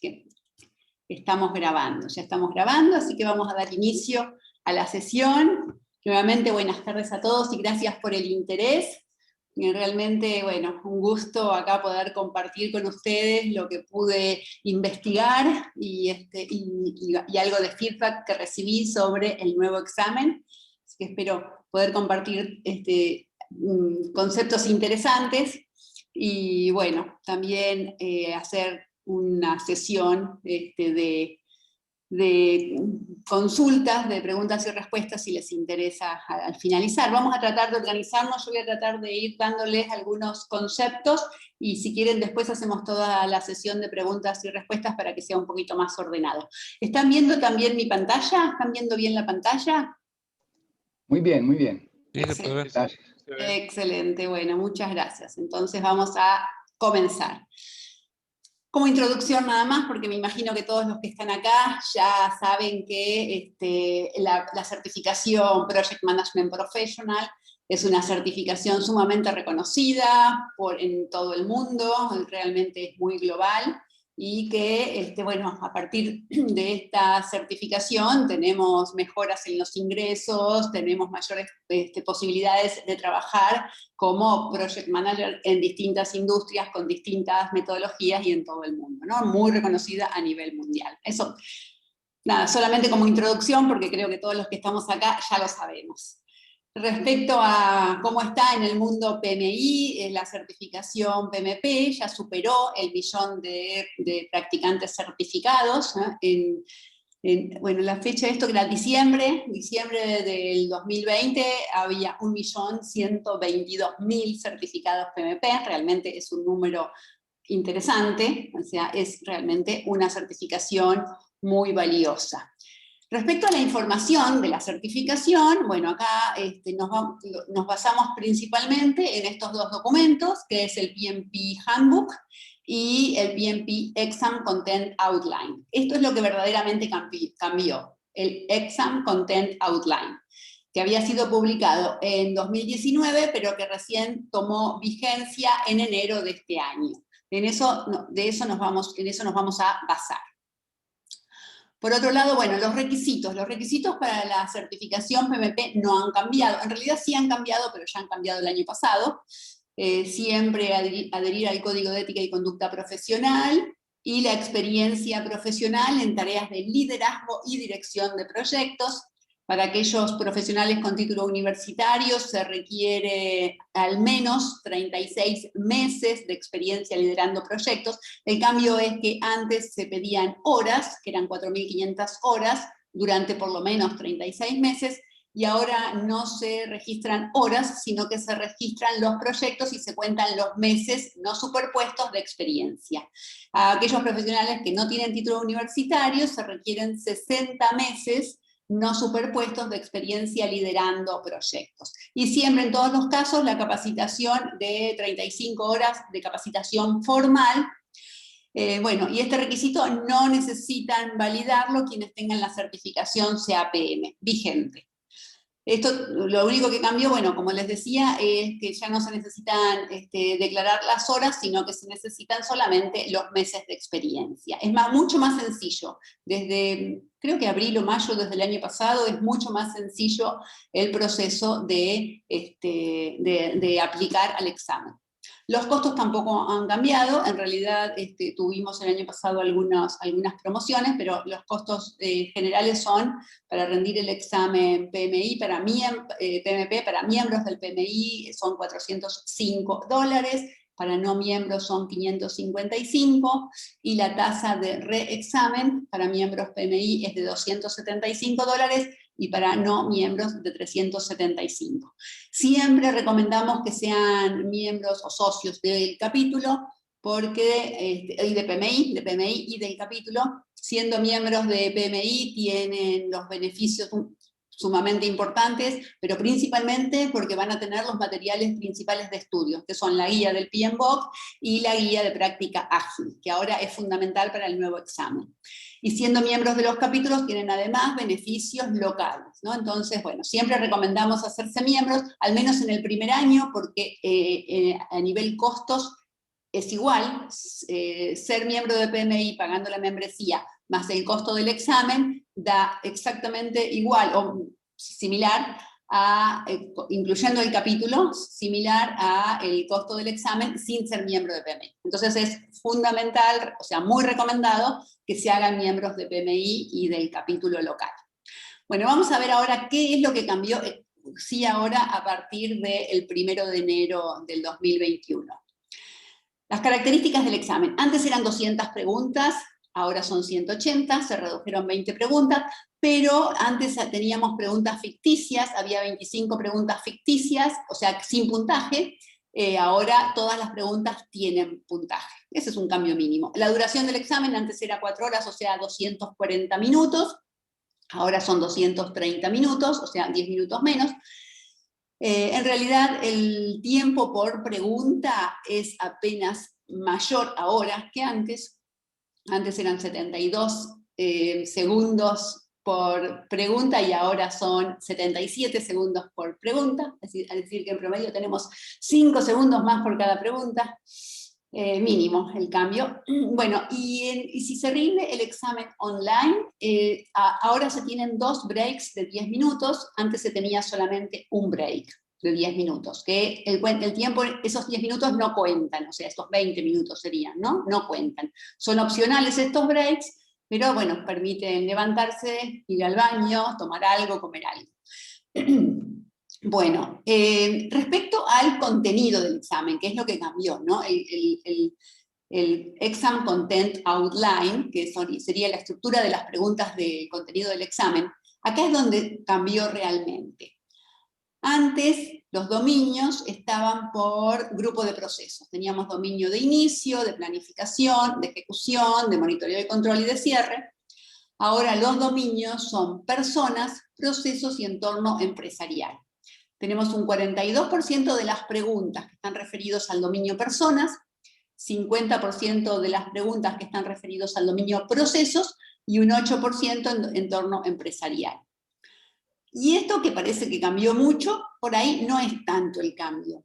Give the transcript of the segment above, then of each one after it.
que estamos grabando, ya estamos grabando, así que vamos a dar inicio a la sesión. Nuevamente, buenas tardes a todos y gracias por el interés. Y realmente, bueno, un gusto acá poder compartir con ustedes lo que pude investigar y algo de feedback que recibí sobre el nuevo examen. Así que espero poder compartir conceptos interesantes y, bueno, también hacer una sesión de consultas, de preguntas y respuestas si les interesa al finalizar. Vamos a tratar de organizarnos, yo voy a tratar de ir dándoles algunos conceptos y si quieren después hacemos toda la sesión de preguntas y respuestas para que sea un poquito más ordenado. ¿Están viendo también mi pantalla? ¿Están viendo bien la pantalla? Muy bien, muy bien. Excelente. Excelente, bueno, muchas gracias. Entonces vamos a comenzar. Como introducción nada más, porque me imagino que todos los que están acá ya saben que la certificación Project Management Professional es una certificación sumamente reconocida en todo el mundo, realmente es muy global, y que, bueno, a partir de esta certificación tenemos mejoras en los ingresos, tenemos mayores posibilidades de trabajar como project manager en distintas industrias, con distintas metodologías y en todo el mundo, ¿no? Muy reconocida a nivel mundial. Eso, nada, solamente como introducción, porque creo que todos los que estamos acá ya lo sabemos. Respecto a cómo está en el mundo PMI, la certificación PMP ya superó el 1.000.000 de practicantes certificados, ¿no? Bueno, la fecha de esto que era diciembre del 2020, había 1.122.000 certificados PMP, realmente es un número interesante, o sea, es realmente una certificación muy valiosa. Respecto a la información de la certificación, bueno, acá nos basamos principalmente en estos dos documentos, que es el PMP Handbook y el PMP Exam Content Outline. Esto es lo que verdaderamente cambió, el Exam Content Outline, que había sido publicado en 2019, pero que recién tomó vigencia en enero de este año. En eso nos vamos a basar. Por otro lado, bueno, los requisitos para la certificación PMP no han cambiado, en realidad sí han cambiado, pero ya han cambiado el año pasado. Siempre adherir al Código de Ética y Conducta Profesional y la experiencia profesional en tareas de liderazgo y dirección de proyectos. Para aquellos profesionales con título universitario se requiere al menos 36 meses de experiencia liderando proyectos. El cambio es que antes se pedían horas, que eran 4.500 horas, durante por lo menos 36 meses, y ahora no se registran horas, sino que se registran los proyectos y se cuentan los meses no superpuestos de experiencia. A aquellos profesionales que no tienen título universitario se requieren 60 meses no superpuestos de experiencia liderando proyectos. Y siempre, en todos los casos, la capacitación de 35 horas de capacitación formal. Bueno, y este requisito no necesitan validarlo quienes tengan la certificación CAPM vigente. Esto, lo único que cambió, bueno, como les decía, es que ya no se necesitan declarar las horas, sino que se necesitan solamente los meses de experiencia. Es mucho más sencillo. Desde, creo que abril o mayo desde el año pasado, es mucho más sencillo el proceso de aplicar al examen. Los costos tampoco han cambiado, en realidad tuvimos el año pasado algunas promociones, pero los costos generales son, para rendir el examen PMI, PMP, para miembros del PMI son $405, para no miembros son 555, y la tasa de reexamen para miembros PMI es de $275, y para no miembros de 375. Siempre recomendamos que sean miembros o socios del capítulo, porque, y de PMI y del capítulo. Siendo miembros de PMI tienen los beneficios sumamente importantes, pero principalmente porque van a tener los materiales principales de estudio, que son la guía del PMBOK y la guía de práctica ágil, que ahora es fundamental para el nuevo examen. Y siendo miembros de los capítulos tienen además beneficios locales, ¿no? Entonces, bueno, siempre recomendamos hacerse miembros, al menos en el primer año, porque a nivel costos es igual, ser miembro de PMI pagando la membresía más el costo del examen da exactamente igual o similar a, incluyendo el capítulo, similar a el costo del examen sin ser miembro de PMI. Entonces es fundamental, o sea, muy recomendado que se hagan miembros de PMI y del capítulo local. Bueno, vamos a ver ahora qué es lo que cambió, sí, ahora a partir del 1 de enero del 2021. Las características del examen. Antes eran 200 preguntas, ahora son 180, se redujeron 20 preguntas, pero antes teníamos preguntas ficticias, había 25 preguntas ficticias, o sea, sin puntaje. Ahora todas las preguntas tienen puntaje. Ese es un cambio mínimo. La duración del examen antes era 4 horas, o sea, 240 minutos. Ahora son 230 minutos, o sea, 10 minutos menos. En realidad el tiempo por pregunta es apenas mayor ahora que antes. Antes eran 72 segundos por pregunta y ahora son 77 segundos por pregunta, es decir que en promedio tenemos 5 segundos más por cada pregunta, mínimo el cambio. Bueno, y si se rinde el examen online, ahora se tienen 2 breaks de 10 minutos, antes se tenía solamente un break de 10 minutos, que el tiempo, esos 10 minutos no cuentan, o sea, estos 20 minutos serían, ¿no? No cuentan. Son opcionales estos breaks, pero bueno, permiten levantarse, ir al baño, tomar algo, comer algo. Bueno, respecto al contenido del examen, que es lo que cambió, ¿no? El Exam Content Outline, que sería la estructura de las preguntas del contenido del examen, acá es donde cambió realmente. Antes los dominios estaban por grupo de procesos. Teníamos dominio de inicio, de planificación, de ejecución, de monitoreo y control y de cierre. Ahora los dominios son personas, procesos y entorno empresarial. Tenemos un 42% de las preguntas que están referidos al dominio personas, 50% de las preguntas que están referidos al dominio procesos y un 8% en entorno empresarial. Y esto que parece que cambió mucho, por ahí no es tanto el cambio.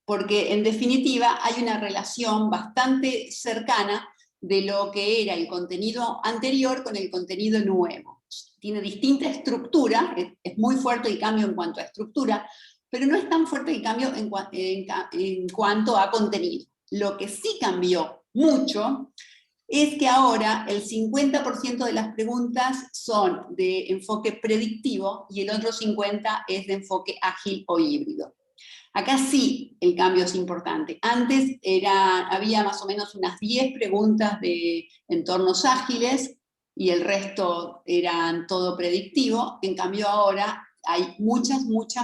Porque en definitiva hay una relación bastante cercana de lo que era el contenido anterior con el contenido nuevo. Tiene distinta estructura, es muy fuerte el cambio en cuanto a estructura, pero no es tan fuerte el cambio en cuanto a contenido. Lo que sí cambió mucho es que ahora el 50% de las preguntas son de enfoque predictivo y el otro 50% es de enfoque ágil o híbrido. Acá sí el cambio es importante. Antes había más o menos unas 10 preguntas de entornos ágiles y el resto eran todo predictivo. En cambio ahora hay muchas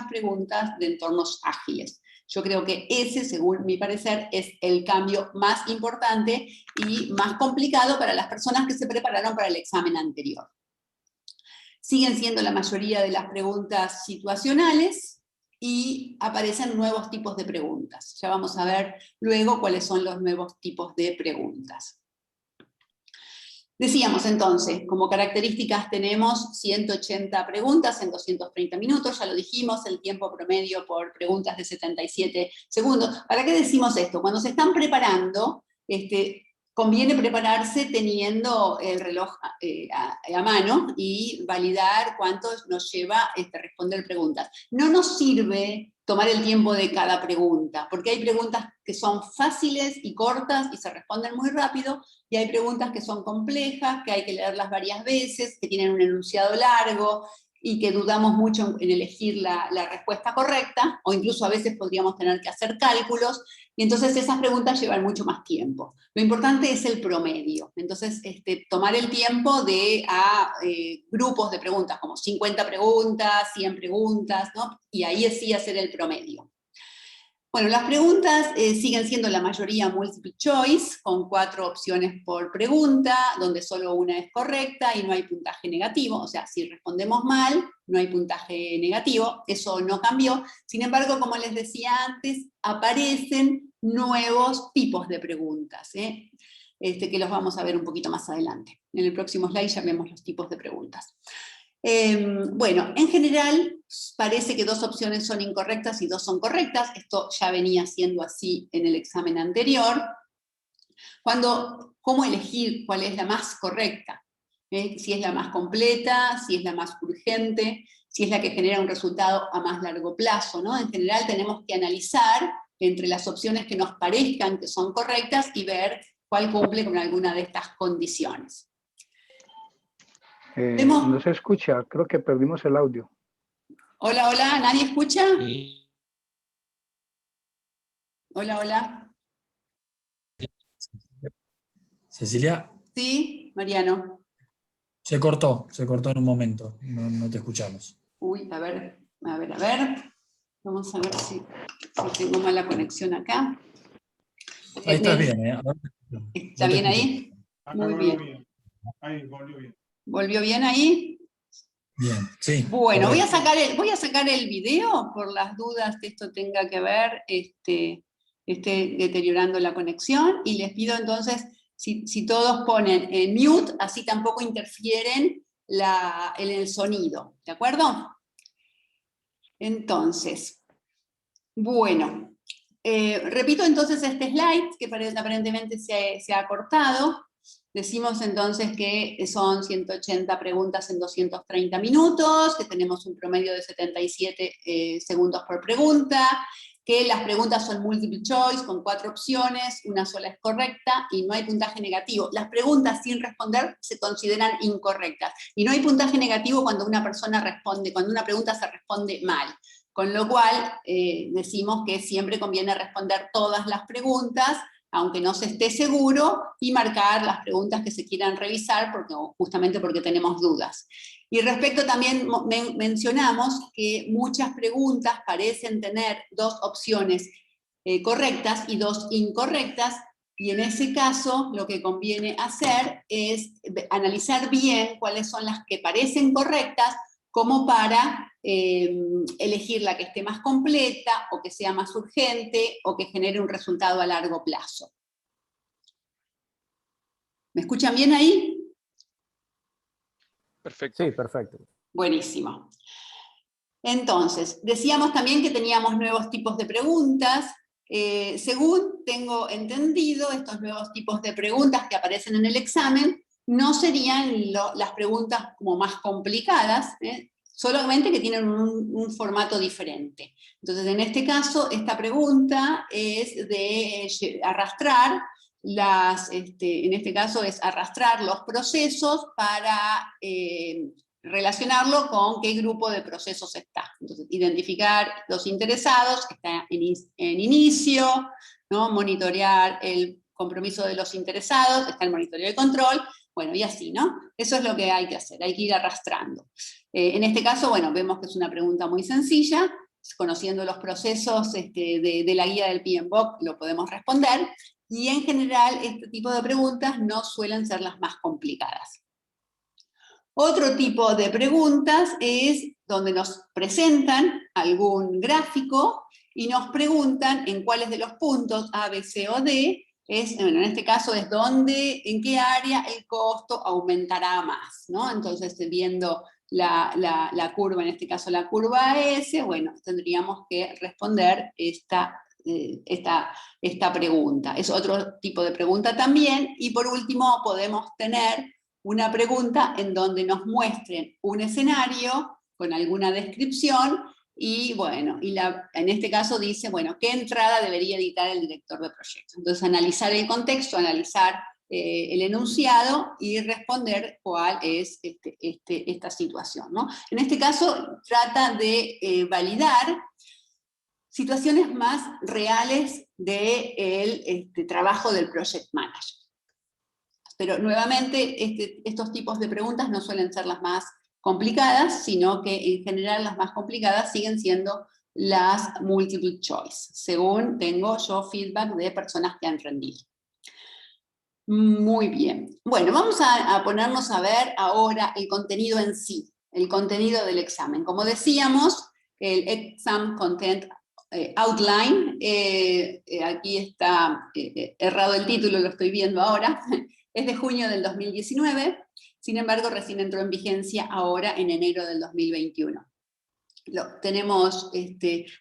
preguntas de entornos ágiles. Yo creo que ese, según mi parecer, es el cambio más importante y más complicado para las personas que se prepararon para el examen anterior. Siguen siendo la mayoría de las preguntas situacionales y aparecen nuevos tipos de preguntas. Ya vamos a ver luego cuáles son los nuevos tipos de preguntas. Decíamos entonces, como características tenemos 180 preguntas en 230 minutos, ya lo dijimos, el tiempo promedio por preguntas de 77 segundos. ¿Para qué decimos esto? Cuando se están preparando, conviene prepararse teniendo el reloj a mano y validar cuánto nos lleva responder preguntas. No nos sirve tomar el tiempo de cada pregunta, porque hay preguntas que son fáciles y cortas y se responden muy rápido, y hay preguntas que son complejas, que hay que leerlas varias veces, que tienen un enunciado largo, y que dudamos mucho en elegir la respuesta correcta, o incluso a veces podríamos tener que hacer cálculos, y entonces esas preguntas llevan mucho más tiempo. Lo importante es el promedio, entonces tomar el tiempo de grupos de preguntas, como 50 preguntas, 100 preguntas, ¿no? Y ahí sí hacer el promedio. Bueno, las preguntas siguen siendo la mayoría multiple choice, con 4 opciones por pregunta, donde solo una es correcta y no hay puntaje negativo. O sea, si respondemos mal, no hay puntaje negativo, eso no cambió. Sin embargo, como les decía antes, aparecen nuevos tipos de preguntas, que los vamos a ver un poquito más adelante. En el próximo slide ya vemos los tipos de preguntas. Bueno, en general, parece que 2 opciones son incorrectas y 2 son correctas. Esto ya venía siendo así en el examen anterior. ¿Cómo elegir cuál es la más correcta? Si es la más completa, si es la más urgente, si es la que genera un resultado a más largo plazo, ¿no? En general tenemos que analizar entre las opciones que nos parezcan que son correctas y ver cuál cumple con alguna de estas condiciones. No se escucha, creo que perdimos el audio. Hola, hola, ¿nadie escucha? Hola, hola. Cecilia. Sí, Mariano. Se cortó en un momento, no te escuchamos. Uy, a ver. Vamos a ver si tengo mala conexión acá. Ahí estás bien, ¿eh? ¿Está bien ahí? Muy bien. Ahí, volvió bien. ¿Volvió bien ahí? Bien, sí. Bueno, voy a sacar el video por las dudas que esto tenga que ver, esté deteriorando la conexión, y les pido entonces, si todos ponen en mute, así tampoco interfieren en el sonido, ¿de acuerdo? Entonces, bueno, repito entonces este slide, que aparentemente se ha cortado. Decimos entonces que son 180 preguntas en 230 minutos, que tenemos un promedio de 77 segundos por pregunta, que las preguntas son multiple choice, con 4 opciones, una sola es correcta, y no hay puntaje negativo. Las preguntas sin responder se consideran incorrectas, y no hay puntaje negativo cuando una pregunta se responde mal. Con lo cual, decimos que siempre conviene responder todas las preguntas, aunque no se esté seguro, y marcar las preguntas que se quieran revisar, justamente porque tenemos dudas. Y respecto también, mencionamos que muchas preguntas parecen tener 2 opciones correctas y 2 incorrectas, y en ese caso lo que conviene hacer es analizar bien cuáles son las que parecen correctas, como para elegir la que esté más completa, o que sea más urgente, o que genere un resultado a largo plazo. ¿Me escuchan bien ahí? Perfecto. Sí, perfecto. Buenísimo. Entonces, decíamos también que teníamos nuevos tipos de preguntas. Según tengo entendido, estos nuevos tipos de preguntas que aparecen en el examen no serían las preguntas como más complicadas, solamente que tienen un formato diferente. Entonces, en este caso, esta pregunta es de arrastrar en este caso es arrastrar los procesos para relacionarlo con qué grupo de procesos está. Entonces, identificar los interesados, está en inicio, ¿no? Monitorear el compromiso de los interesados, está el monitoreo de control, bueno, y así, ¿no? Eso es lo que hay que hacer, hay que ir arrastrando. En este caso, bueno, vemos que es una pregunta muy sencilla, conociendo los procesos de la guía del PMBOK lo podemos responder, y en general este tipo de preguntas no suelen ser las más complicadas. Otro tipo de preguntas es donde nos presentan algún gráfico y nos preguntan en cuáles de los puntos A, B, C o D, en este caso es en qué área el costo aumentará más, ¿no? Entonces, viendo la curva, en este caso la curva S, bueno, tendríamos que responder esta pregunta. Es otro tipo de pregunta también. Y por último, podemos tener una pregunta en donde nos muestren un escenario con alguna descripción, y bueno, en este caso dice, bueno, ¿qué entrada debería editar el director de proyecto? Entonces, analizar el contexto, analizar el enunciado y responder cuál es esta situación, ¿no? En este caso, trata de validar situaciones más reales del trabajo del project manager. Pero nuevamente, estos tipos de preguntas no suelen ser las más complicadas, sino que en general las más complicadas siguen siendo las multiple choice, según tengo yo feedback de personas que han rendido. Muy bien. Bueno, vamos a ponernos a ver ahora el contenido en sí, el contenido del examen. Como decíamos, el Exam Content Outline, aquí está errado el título, lo estoy viendo ahora, es de junio del 2019, sin embargo recién entró en vigencia ahora en enero del 2021. tenemos,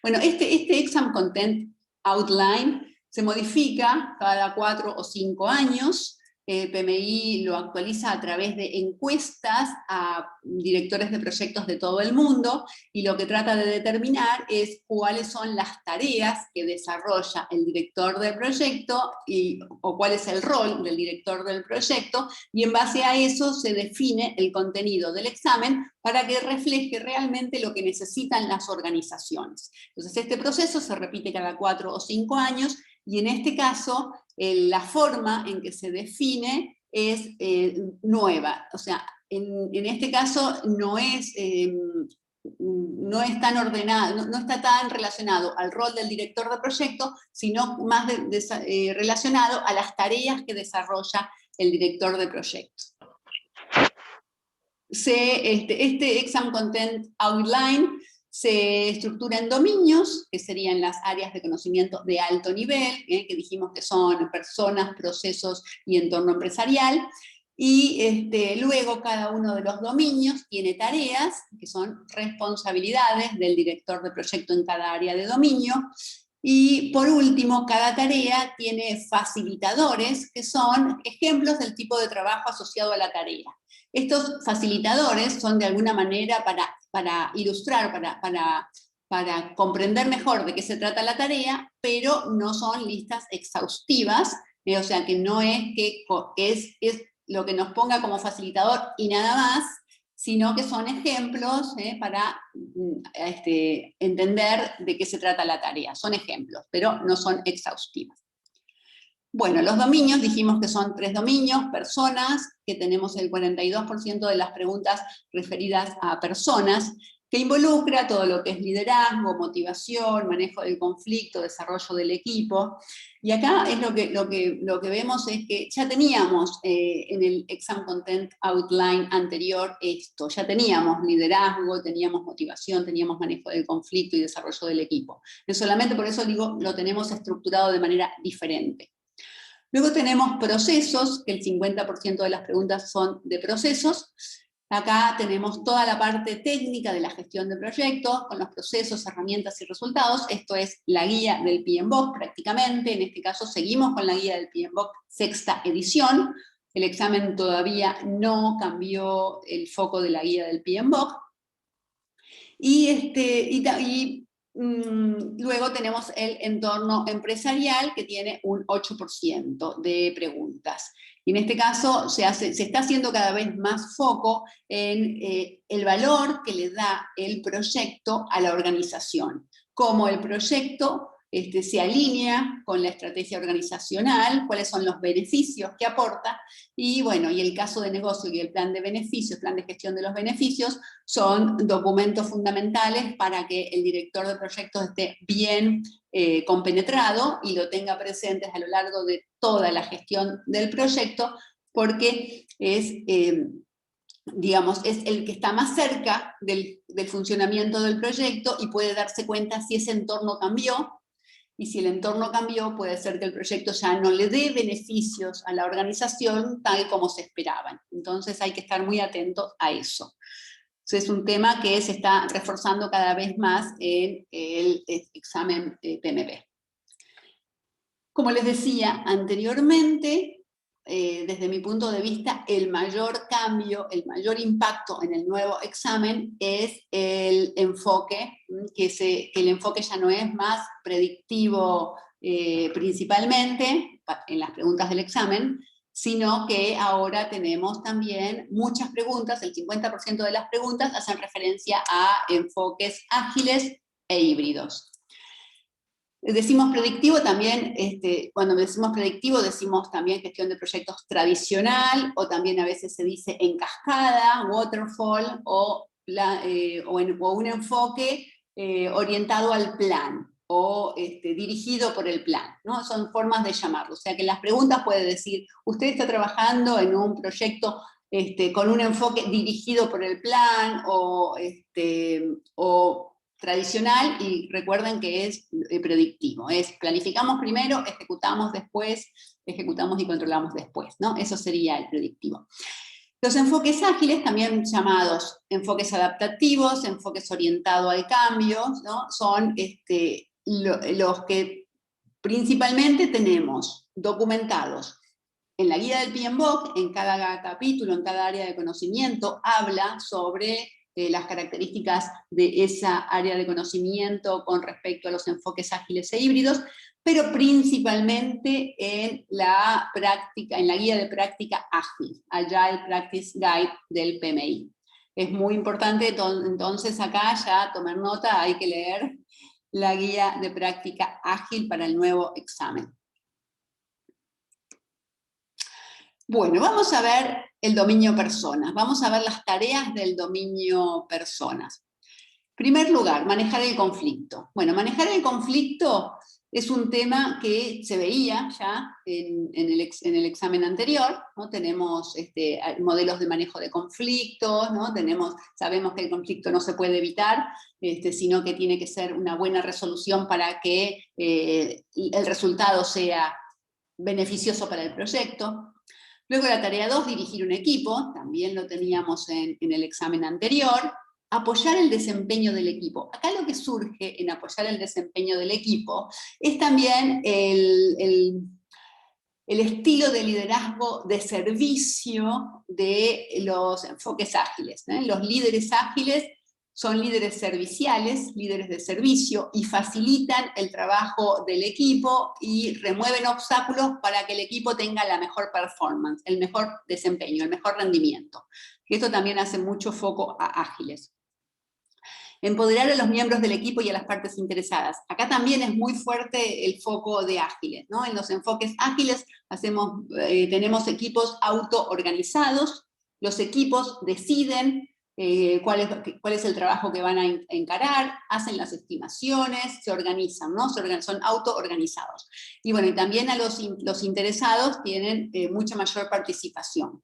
bueno, este Exam Content Outline se modifica cada 4 o 5 años. PMI lo actualiza a través de encuestas a directores de proyectos de todo el mundo, y lo que trata de determinar es cuáles son las tareas que desarrolla el director del proyecto, o cuál es el rol del director del proyecto, y en base a eso se define el contenido del examen para que refleje realmente lo que necesitan las organizaciones. Entonces este proceso se repite cada 4 o 5 años, y en este caso la forma en que se define es nueva. O sea, en este caso no es tan ordenado, no está tan relacionado al rol del director de proyecto, sino más relacionado a las tareas que desarrolla el director de proyecto. Este Exam Content Outline se estructura en dominios, que serían las áreas de conocimiento de alto nivel, que dijimos que son personas, procesos y entorno empresarial, y luego cada uno de los dominios tiene tareas, que son responsabilidades del director de proyecto en cada área de dominio, y por último, cada tarea tiene facilitadores, que son ejemplos del tipo de trabajo asociado a la tarea. Estos facilitadores son de alguna manera para ilustrar, para comprender mejor de qué se trata la tarea, pero no son listas exhaustivas, o sea que no es que es lo que nos ponga como facilitador y nada más, sino que son ejemplos para entender de qué se trata la tarea. Son ejemplos, pero no son exhaustivas. Bueno, los dominios, dijimos que son 3 dominios: personas, que tenemos el 42% de las preguntas referidas a personas, que involucra todo lo que es liderazgo, motivación, manejo del conflicto, desarrollo del equipo. Y acá es lo que vemos es que ya teníamos en el Exam Content Outline anterior esto, ya teníamos liderazgo, teníamos motivación, teníamos manejo del conflicto y desarrollo del equipo. No solamente por eso digo, lo tenemos estructurado de manera diferente. Luego tenemos procesos, que el 50% de las preguntas son de procesos. Acá tenemos toda la parte técnica de la gestión de proyectos, con los procesos, herramientas y resultados. Esto es la guía del PMBOK prácticamente. En este caso seguimos con la guía del PMBOK 6ª edición. El examen todavía no cambió el foco de la guía del PMBOK. Luego tenemos el entorno empresarial, que tiene un 8% de preguntas. Y en este caso se está haciendo cada vez más foco en el valor que le da el proyecto a la organización, cómo el proyecto se alinea con la estrategia organizacional, cuáles son los beneficios que aporta, y bueno, y el caso de negocio y el plan de beneficios, plan de gestión de los beneficios, son documentos fundamentales para que el director de proyectos esté bien compenetrado y lo tenga presente a lo largo de toda la gestión del proyecto, porque es el que está más cerca del funcionamiento del proyecto y puede darse cuenta si ese entorno cambió. Y si el entorno cambió, puede ser que el proyecto ya no le dé beneficios a la organización tal como se esperaban. Entonces hay que estar muy atentos a eso. Es un tema que se está reforzando cada vez más en el examen PMP. Como les decía anteriormente, desde mi punto de vista, el mayor cambio, el mayor impacto en el nuevo examen es el enfoque, que el enfoque ya no es más predictivo principalmente en las preguntas del examen, sino que ahora tenemos también muchas preguntas, el 50% de las preguntas hacen referencia a enfoques ágiles e híbridos. Decimos predictivo también, cuando decimos predictivo decimos también gestión de proyectos tradicional, o también a veces se dice en cascada, waterfall, o un enfoque orientado al plan, o dirigido por el plan, ¿no? Son formas de llamarlo. O sea que en las preguntas puede decir, usted está trabajando en un proyecto con un enfoque dirigido por el plan, o tradicional, y recuerden que es predictivo, es planificamos primero, ejecutamos después, ejecutamos y controlamos después, ¿no? Eso sería el predictivo. Los enfoques ágiles, también llamados enfoques adaptativos, enfoques orientados al cambio, ¿no? Son los que principalmente tenemos documentados en la guía del PMBOK. En cada capítulo, en cada área de conocimiento, habla sobre las características de esa área de conocimiento con respecto a los enfoques ágiles e híbridos, pero principalmente en la práctica, en la guía de práctica ágil, Agile Practice Guide del PMI. Es muy importante, entonces acá ya tomar nota, hay que leer la guía de práctica ágil para el nuevo examen. Bueno, vamos a ver el dominio personas, vamos a ver las tareas del dominio personas. En primer lugar, manejar el conflicto. Bueno, manejar el conflicto es un tema que se veía ya en el examen anterior, ¿no? Tenemos modelos de manejo de conflictos, ¿no? Sabemos que el conflicto no se puede evitar, sino que tiene que ser una buena resolución para que el resultado sea beneficioso para el proyecto. Luego la tarea 2, dirigir un equipo, también lo teníamos en el examen anterior. Apoyar el desempeño del equipo. Acá lo que surge en apoyar el desempeño del equipo es también el estilo de liderazgo de servicio de los enfoques ágiles, ¿eh? Los líderes ágiles son líderes serviciales, líderes de servicio, y facilitan el trabajo del equipo y remueven obstáculos para que el equipo tenga la mejor performance, el mejor desempeño, el mejor rendimiento. Y esto también hace mucho foco a ágiles. Empoderar a los miembros del equipo y a las partes interesadas. Acá también es muy fuerte el foco de ágiles, ¿no? En los enfoques ágiles tenemos equipos autoorganizados, los equipos deciden cuál es el trabajo que van a encarar, hacen las estimaciones, se organizan, ¿no? Son autoorganizados. Y bueno, y también a los interesados tienen mucha mayor participación.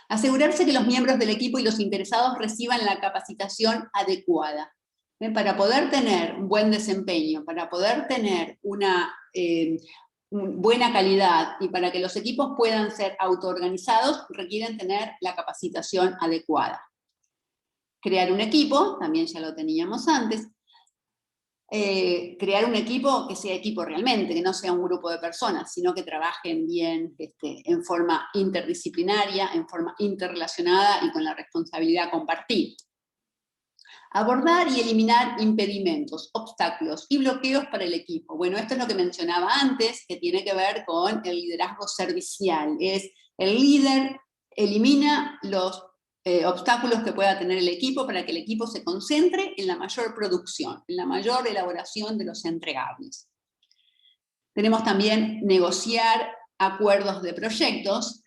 Asegurarse que los miembros del equipo y los interesados reciban la capacitación adecuada. Para poder tener un buen desempeño, para poder tener una buena calidad y para que los equipos puedan ser autoorganizados, requieren tener la capacitación adecuada. Crear un equipo, también ya lo teníamos antes. Crear un equipo que sea equipo realmente, que no sea un grupo de personas, sino que trabajen bien en forma interdisciplinaria, en forma interrelacionada y con la responsabilidad compartida. Abordar y eliminar impedimentos, obstáculos y bloqueos para el equipo. Bueno, esto es lo que mencionaba antes, que tiene que ver con el liderazgo servicial. Es el líder elimina los obstáculos que pueda tener el equipo para que el equipo se concentre en la mayor producción, en la mayor elaboración de los entregables. Tenemos también negociar acuerdos de proyectos.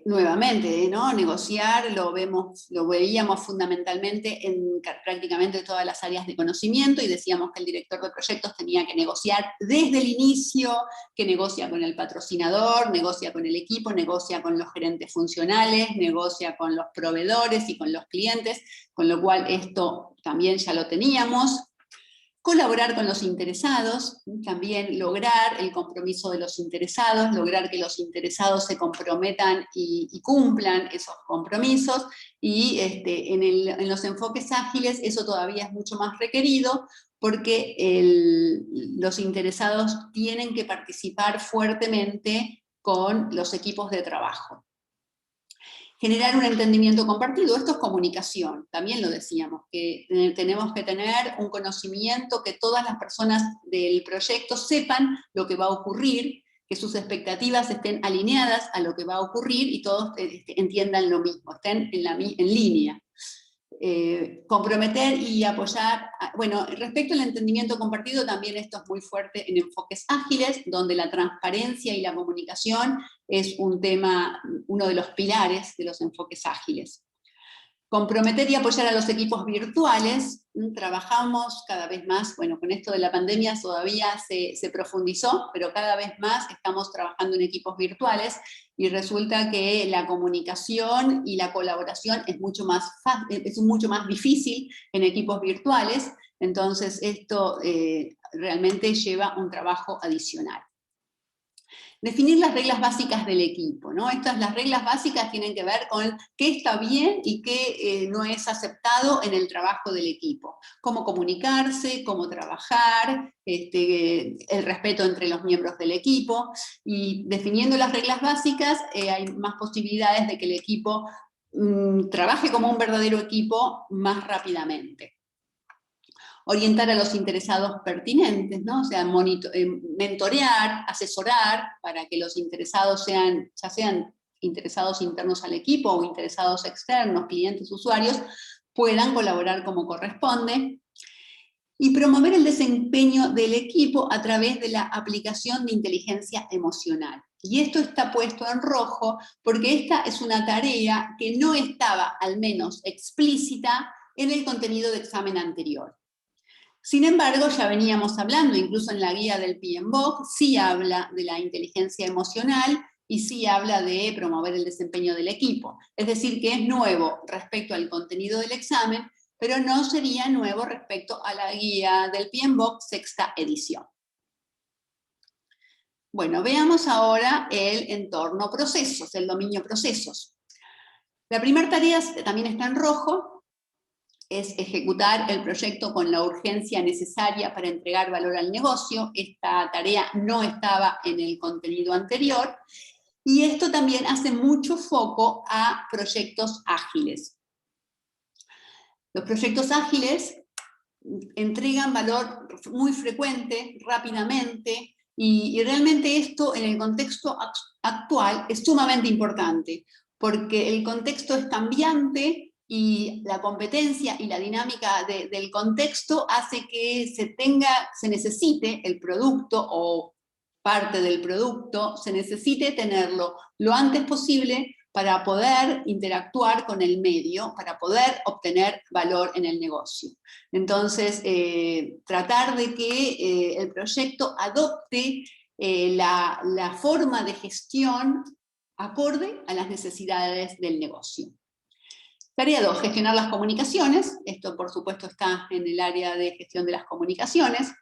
Nuevamente, ¿no? Negociar lo veíamos fundamentalmente en prácticamente todas las áreas de conocimiento, y decíamos que el director de proyectos tenía que negociar desde el inicio, que negocia con el patrocinador, negocia con el equipo, negocia con los gerentes funcionales, negocia con los proveedores y con los clientes, con lo cual esto también ya lo teníamos. Colaborar con los interesados, también lograr el compromiso de los interesados, lograr que los interesados se comprometan y cumplan esos compromisos, y en los enfoques ágiles eso todavía es mucho más requerido, porque los interesados tienen que participar fuertemente con los equipos de trabajo. Generar un entendimiento compartido, esto es comunicación, también lo decíamos, que tenemos que tener un conocimiento, que todas las personas del proyecto sepan lo que va a ocurrir, que sus expectativas estén alineadas a lo que va a ocurrir y todos entiendan lo mismo, estén en línea. Comprometer y apoyar, bueno, respecto al entendimiento compartido, también esto es muy fuerte en enfoques ágiles, donde la transparencia y la comunicación es un tema, uno de los pilares de los enfoques ágiles. Comprometer y apoyar a los equipos virtuales. Trabajamos cada vez más, bueno, con esto de la pandemia todavía se profundizó, pero cada vez más estamos trabajando en equipos virtuales, y resulta que la comunicación y la colaboración es mucho más difícil en equipos virtuales, entonces esto realmente lleva un trabajo adicional. Definir las reglas básicas del equipo, ¿no? Las reglas básicas tienen que ver con qué está bien y qué no es aceptado en el trabajo del equipo. Cómo comunicarse, cómo trabajar, el respeto entre los miembros del equipo, y definiendo las reglas básicas hay más posibilidades de que el equipo trabaje como un verdadero equipo más rápidamente. Orientar a los interesados pertinentes, ¿no? O sea, mentorear, asesorar, para que los interesados ya sean interesados internos al equipo o interesados externos, clientes, usuarios, puedan colaborar como corresponde. Y promover el desempeño del equipo a través de la aplicación de inteligencia emocional. Y esto está puesto en rojo porque esta es una tarea que no estaba, al menos explícita, en el contenido de examen anterior. Sin embargo, ya veníamos hablando, incluso en la guía del PMBOK, sí habla de la inteligencia emocional y sí habla de promover el desempeño del equipo. Es decir, que es nuevo respecto al contenido del examen, pero no sería nuevo respecto a la guía del PMBOK sexta edición. Bueno, veamos ahora el entorno procesos, el dominio procesos. La primera tarea también está en rojo, es ejecutar el proyecto con la urgencia necesaria para entregar valor al negocio. Esta tarea no estaba en el contenido anterior, y esto también hace mucho foco a proyectos ágiles. Los proyectos ágiles entregan valor muy frecuente, rápidamente, y realmente esto en el contexto actual es sumamente importante, porque el contexto es cambiante, y la competencia y la dinámica del contexto hace que se necesite el producto o parte del producto, se necesite tenerlo lo antes posible para poder interactuar con el medio, para poder obtener valor en el negocio. Entonces, tratar de que el proyecto adopte la forma de gestión acorde a las necesidades del negocio. Tarea 2, gestionar las comunicaciones. Esto, por supuesto, está en el área de gestión de las comunicaciones.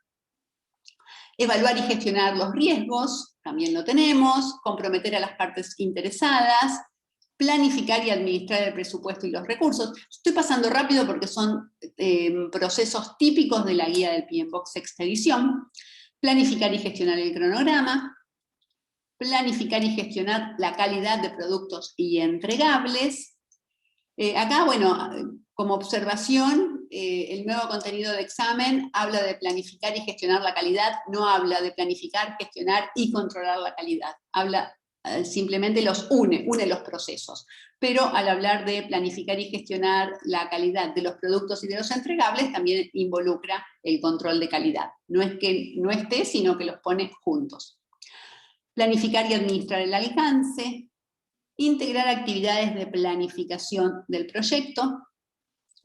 Evaluar y gestionar los riesgos, también lo tenemos. Comprometer a las partes interesadas. Planificar y administrar el presupuesto y los recursos. Estoy pasando rápido porque son procesos típicos de la guía del PMBOK sexta edición. Planificar y gestionar el cronograma. Planificar y gestionar la calidad de productos y entregables. Acá, bueno, como observación, el nuevo contenido de examen habla de planificar y gestionar la calidad, no habla de planificar, gestionar y controlar la calidad. Habla simplemente une los procesos. Pero al hablar de planificar y gestionar la calidad de los productos y de los entregables, también involucra el control de calidad. No es que no esté, sino que los pone juntos. Planificar y administrar el alcance. Integrar actividades de planificación del proyecto.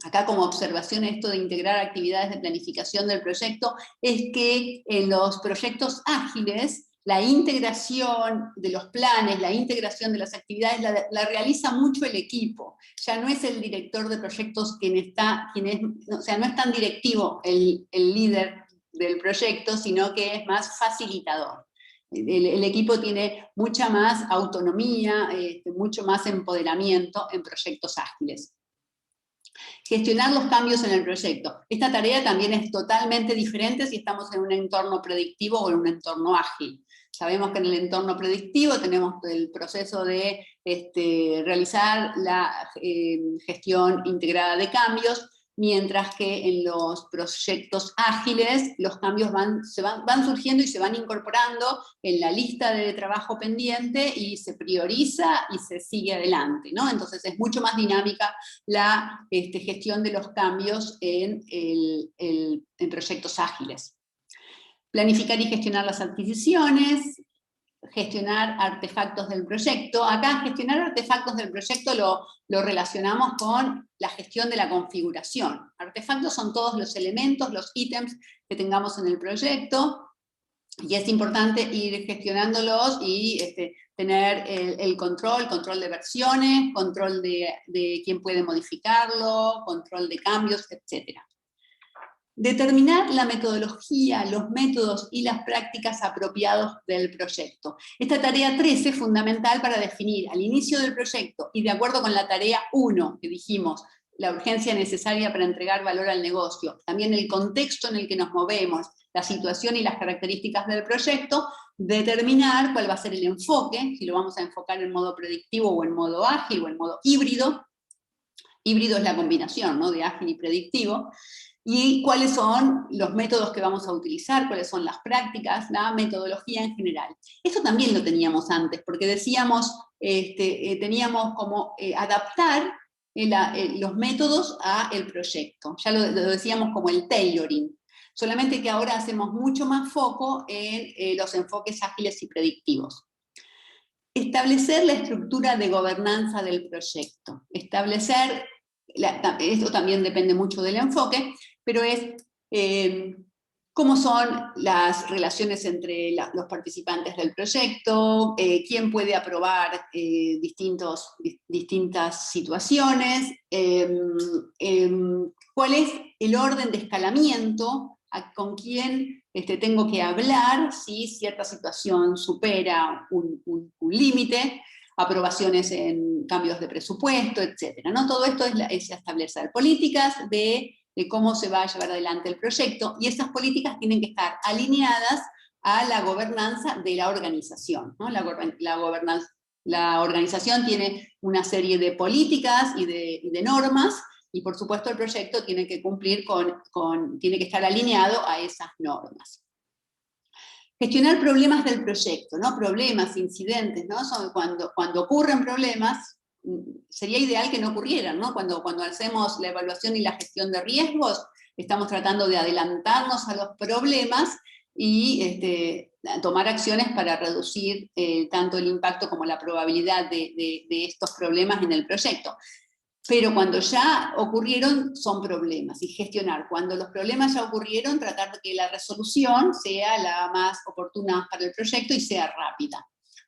Acá, como observación, esto de integrar actividades de planificación del proyecto es que en los proyectos ágiles la integración de los planes, la integración de las actividades la realiza mucho el equipo. Ya no es el director de proyectos o sea, no es tan directivo el líder del proyecto, sino que es más facilitador. El equipo tiene mucha más autonomía, mucho más empoderamiento en proyectos ágiles. Gestionar los cambios en el proyecto. Esta tarea también es totalmente diferente si estamos en un entorno predictivo o en un entorno ágil. Sabemos que en el entorno predictivo tenemos el proceso de realizar la gestión integrada de cambios, mientras que en los proyectos ágiles los cambios van surgiendo y se van incorporando en la lista de trabajo pendiente y se prioriza y se sigue adelante, ¿no? Entonces es mucho más dinámica la gestión de los cambios en proyectos ágiles. Planificar y gestionar las adquisiciones. Gestionar artefactos del proyecto. Acá gestionar artefactos del proyecto lo relacionamos con la gestión de la configuración. Artefactos son todos los elementos, los ítems que tengamos en el proyecto, y es importante ir gestionándolos y tener el control de versiones, control de quién puede modificarlo, control de cambios, etc. Determinar la metodología, los métodos y las prácticas apropiados del proyecto. Esta tarea 3 es fundamental para definir al inicio del proyecto, y de acuerdo con la tarea 1 que dijimos, la urgencia necesaria para entregar valor al negocio, también el contexto en el que nos movemos, la situación y las características del proyecto, determinar cuál va a ser el enfoque, si lo vamos a enfocar en modo predictivo o en modo ágil o en modo híbrido. Híbrido es la combinación, ¿no?, de ágil y predictivo. Y cuáles son los métodos que vamos a utilizar, cuáles son las prácticas, la metodología en general. Esto también lo teníamos antes, porque decíamos, teníamos como adaptar los métodos al proyecto. Ya lo decíamos como el tailoring. Solamente que ahora hacemos mucho más foco en los enfoques ágiles y predictivos. Establecer la estructura de gobernanza del proyecto. Establecer, esto también depende mucho del enfoque, pero es cómo son las relaciones entre los participantes del proyecto, quién puede aprobar distintas situaciones, cuál es el orden de escalamiento, con quién tengo que hablar si cierta situación supera un límite, aprobaciones en cambios de presupuesto, etc., ¿no? Todo esto es establecer políticas de cómo se va a llevar adelante el proyecto, y esas políticas tienen que estar alineadas a la gobernanza de la organización, ¿no? La organización tiene una serie de políticas y de normas, y por supuesto el proyecto tiene que cumplir tiene que estar alineado a esas normas. Gestionar problemas del proyecto, ¿no? Problemas, incidentes, ¿no? Cuando ocurren problemas, sería ideal que no ocurrieran, ¿no? Cuando hacemos la evaluación y la gestión de riesgos, estamos tratando de adelantarnos a los problemas y tomar acciones para reducir tanto el impacto como la probabilidad de estos problemas en el proyecto. Pero cuando ya ocurrieron, son problemas, y gestionar. Cuando los problemas ya ocurrieron, tratar de que la resolución sea la más oportuna para el proyecto y sea rápida.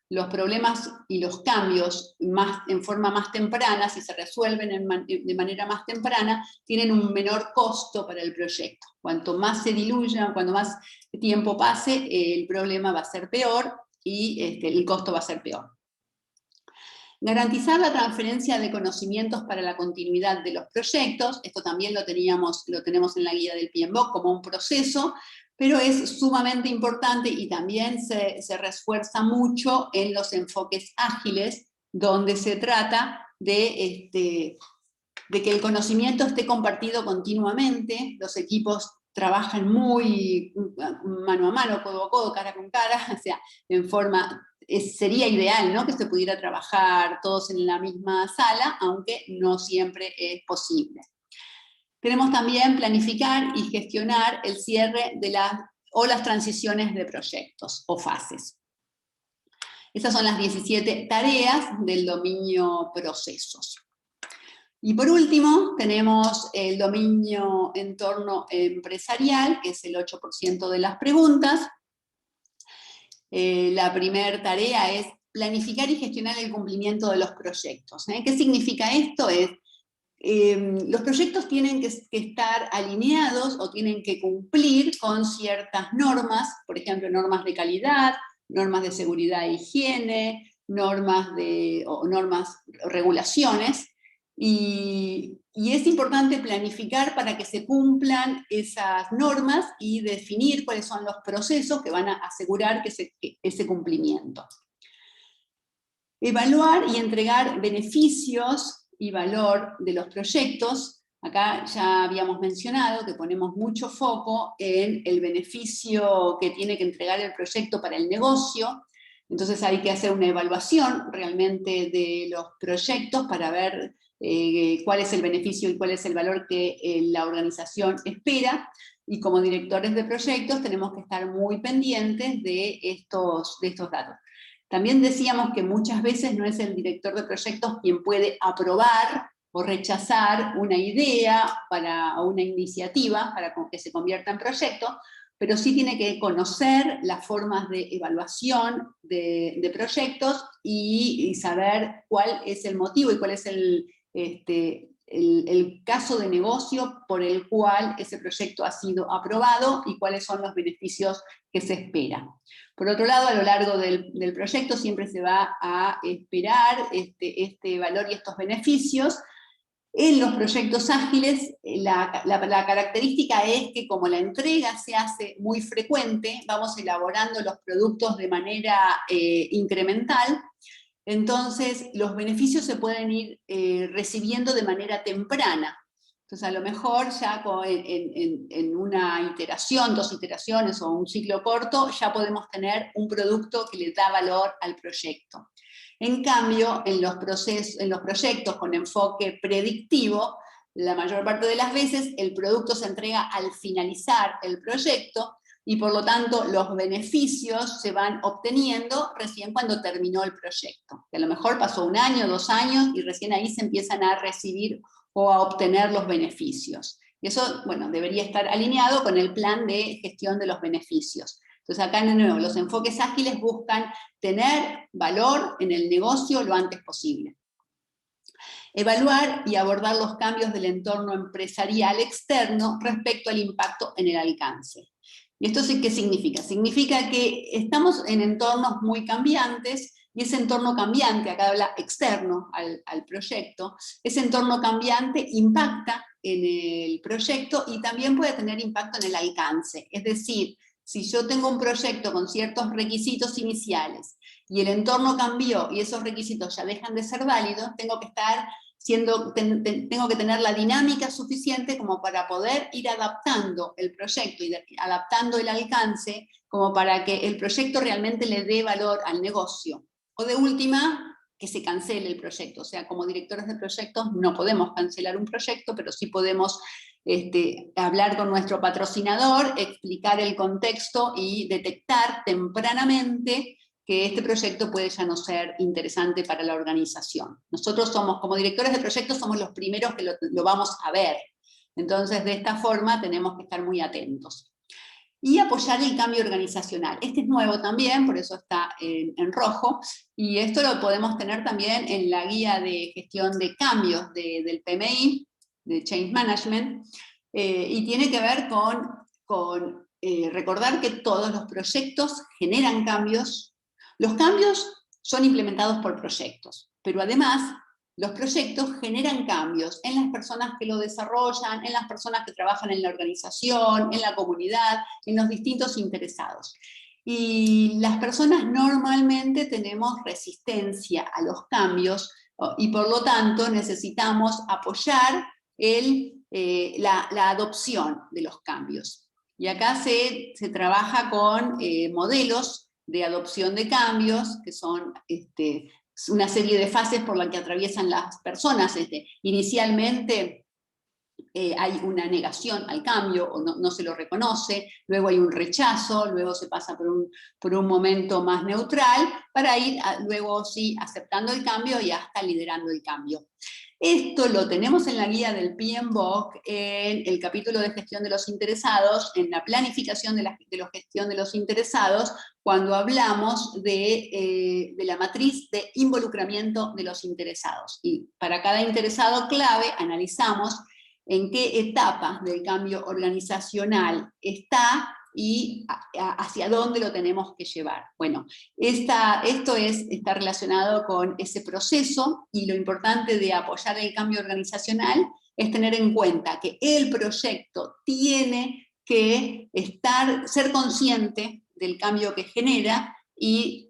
Los problemas y los cambios en forma más temprana, si se resuelven de manera más temprana, tienen un menor costo para el proyecto. Cuanto más se diluya, cuanto más tiempo pase, el problema va a ser peor y el costo va a ser peor. Garantizar la transferencia de conocimientos para la continuidad de los proyectos. Esto también lo tenemos en la guía del PMBOK como un proceso, pero es sumamente importante, y también se refuerza mucho en los enfoques ágiles, donde se trata de que el conocimiento esté compartido continuamente. Los equipos trabajan muy mano a mano, codo a codo, cara con cara, o sea, sería ideal, ¿no?, que se pudiera trabajar todos en la misma sala, aunque no siempre es posible. Tenemos también planificar y gestionar el cierre o las transiciones de proyectos o fases. Esas son las 17 tareas del dominio procesos. Y por último, tenemos el dominio entorno empresarial, que es el 8% de las preguntas. La primera tarea es planificar y gestionar el cumplimiento de los proyectos. ¿Qué significa esto? Los proyectos tienen que estar alineados o tienen que cumplir con ciertas normas, por ejemplo, normas de calidad, normas de seguridad e higiene, regulaciones, y es importante planificar para que se cumplan esas normas y definir cuáles son los procesos que van a asegurar ese cumplimiento. Evaluar y entregar beneficios y valor de los proyectos. Acá ya habíamos mencionado que ponemos mucho foco en el beneficio que tiene que entregar el proyecto para el negocio. Entonces hay que hacer una evaluación realmente de los proyectos para ver cuál es el beneficio y cuál es el valor que la organización espera, y como directores de proyectos tenemos que estar muy pendientes de estos datos. También decíamos que muchas veces no es el director de proyectos quien puede aprobar o rechazar una idea o una iniciativa para que se convierta en proyecto, pero sí tiene que conocer las formas de evaluación de proyectos y saber cuál es el motivo y cuál es el caso de negocio por el cual ese proyecto ha sido aprobado y cuáles son los beneficios que se esperan. Por otro lado, a lo largo del proyecto siempre se va a esperar este valor y estos beneficios. En los proyectos ágiles, la característica es que como la entrega se hace muy frecuente, vamos elaborando los productos de manera incremental. Entonces, los beneficios se pueden ir recibiendo de manera temprana. Entonces, a lo mejor ya en una iteración, 2 iteraciones o un ciclo corto, ya podemos tener un producto que le da valor al proyecto. En cambio, en los proyectos con enfoque predictivo, la mayor parte de las veces el producto se entrega al finalizar el proyecto, y por lo tanto los beneficios se van obteniendo recién cuando terminó el proyecto. Que a lo mejor pasó 1 año, 2 años, y recién ahí se empiezan a recibir o a obtener los beneficios. Y eso, bueno, debería estar alineado con el plan de gestión de los beneficios. Entonces acá de nuevo, los enfoques ágiles buscan tener valor en el negocio lo antes posible. Evaluar y abordar los cambios del entorno empresarial externo respecto al impacto en el alcance. ¿Y esto qué significa? Significa que estamos en entornos muy cambiantes, y ese entorno cambiante, acá habla externo al proyecto, ese entorno cambiante impacta en el proyecto y también puede tener impacto en el alcance. Es decir, si yo tengo un proyecto con ciertos requisitos iniciales y el entorno cambió y esos requisitos ya dejan de ser válidos, tengo que tener la dinámica suficiente como para poder ir adaptando el proyecto y adaptando el alcance como para que el proyecto realmente le dé valor al negocio. O de última, que se cancele el proyecto. O sea, como directores de proyectos no podemos cancelar un proyecto, pero sí podemos hablar con nuestro patrocinador, explicar el contexto y detectar tempranamente que este proyecto puede ya no ser interesante para la organización. Nosotros somos, como directores de proyectos, somos los primeros que lo vamos a ver. Entonces, de esta forma tenemos que estar muy atentos. Y apoyar el cambio organizacional. Este es nuevo también, por eso está en rojo, y esto lo podemos tener también en la guía de gestión de cambios del PMI, de Change Management, y tiene que ver con recordar que todos los proyectos generan cambios. Los cambios son implementados por proyectos, pero además los proyectos generan cambios en las personas que lo desarrollan, en las personas que trabajan en la organización, en la comunidad, en los distintos interesados. Y las personas normalmente tenemos resistencia a los cambios y por lo tanto necesitamos apoyar la adopción de los cambios. Y acá se trabaja con modelos de adopción de cambios, que son una serie de fases por las que atraviesan las personas. Inicialmente hay una negación al cambio, o no se lo reconoce, luego hay un rechazo, luego se pasa por un momento más neutral, para ir luego sí aceptando el cambio y hasta liderando el cambio. Esto lo tenemos en la guía del PMBOK, en el capítulo de gestión de los interesados, en la planificación de la gestión de los interesados, cuando hablamos de la matriz de involucramiento de los interesados. Y para cada interesado clave analizamos en qué etapa del cambio organizacional está y hacia dónde lo tenemos que llevar. Bueno, está relacionado con ese proceso, y lo importante de apoyar el cambio organizacional es tener en cuenta que el proyecto tiene que ser consciente del cambio que genera y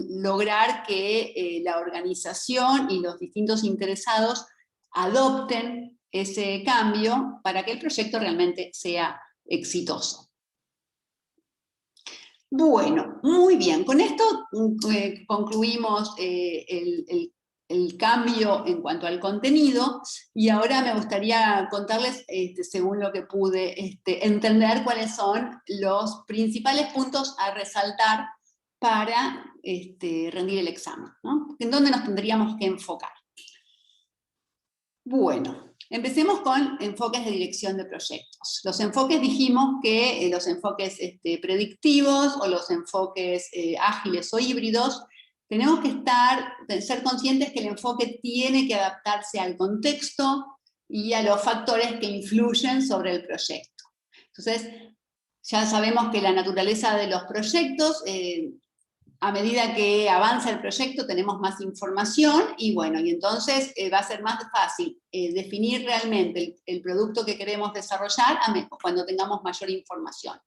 lograr que la organización y los distintos interesados adopten ese cambio para que el proyecto realmente sea exitoso. Bueno, muy bien, con esto concluimos el cambio en cuanto al contenido, y ahora me gustaría contarles, según lo que pude entender, cuáles son los principales puntos a resaltar para rendir el examen, ¿no? ¿En dónde nos tendríamos que enfocar? Bueno, empecemos con enfoques de dirección de proyectos. Los enfoques, dijimos que los enfoques predictivos o los enfoques ágiles o híbridos, tenemos que ser conscientes que el enfoque tiene que adaptarse al contexto, y a los factores que influyen sobre el proyecto. Entonces, ya sabemos que la naturaleza de los proyectos, a medida que avanza el proyecto tenemos más información, y bueno, y entonces va a ser más fácil definir realmente el producto que queremos desarrollar cuando tengamos mayor información.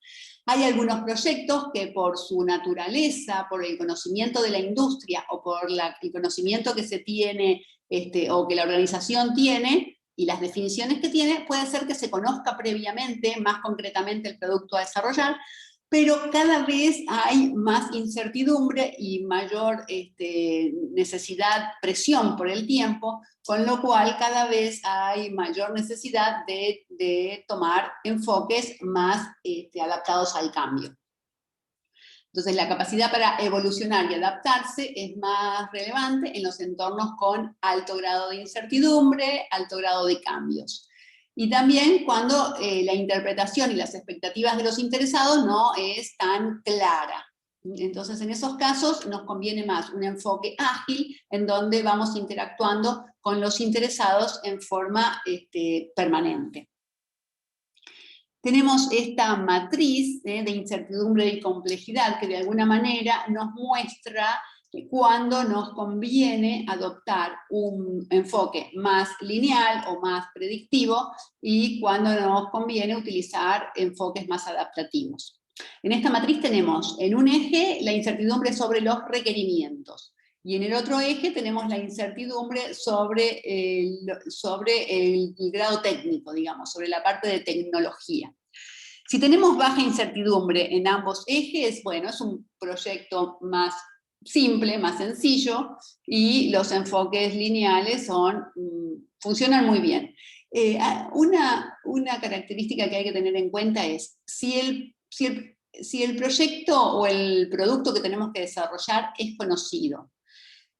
Hay algunos proyectos que por su naturaleza, por el conocimiento de la industria, o por el conocimiento que se tiene, o que la organización tiene, y las definiciones que tiene, puede ser que se conozca previamente, más concretamente, el producto a desarrollar, pero cada vez hay más incertidumbre y mayor necesidad, presión por el tiempo, con lo cual cada vez hay mayor necesidad de tomar enfoques más adaptados al cambio. Entonces la capacidad para evolucionar y adaptarse es más relevante en los entornos con alto grado de incertidumbre, alto grado de cambios. Y también cuando la interpretación y las expectativas de los interesados no es tan clara. Entonces en esos casos nos conviene más un enfoque ágil, en donde vamos interactuando con los interesados en forma permanente. Tenemos esta matriz de incertidumbre y complejidad que de alguna manera nos muestra cuándo nos conviene adoptar un enfoque más lineal o más predictivo, y cuándo nos conviene utilizar enfoques más adaptativos. En esta matriz tenemos en un eje la incertidumbre sobre los requerimientos, y en el otro eje tenemos la incertidumbre sobre el grado técnico, digamos, sobre la parte de tecnología. Si tenemos baja incertidumbre en ambos ejes, bueno, es un proyecto más simple, más sencillo, y los enfoques lineales funcionan muy bien. Una característica que hay que tener en cuenta es, si el proyecto o el producto que tenemos que desarrollar es conocido,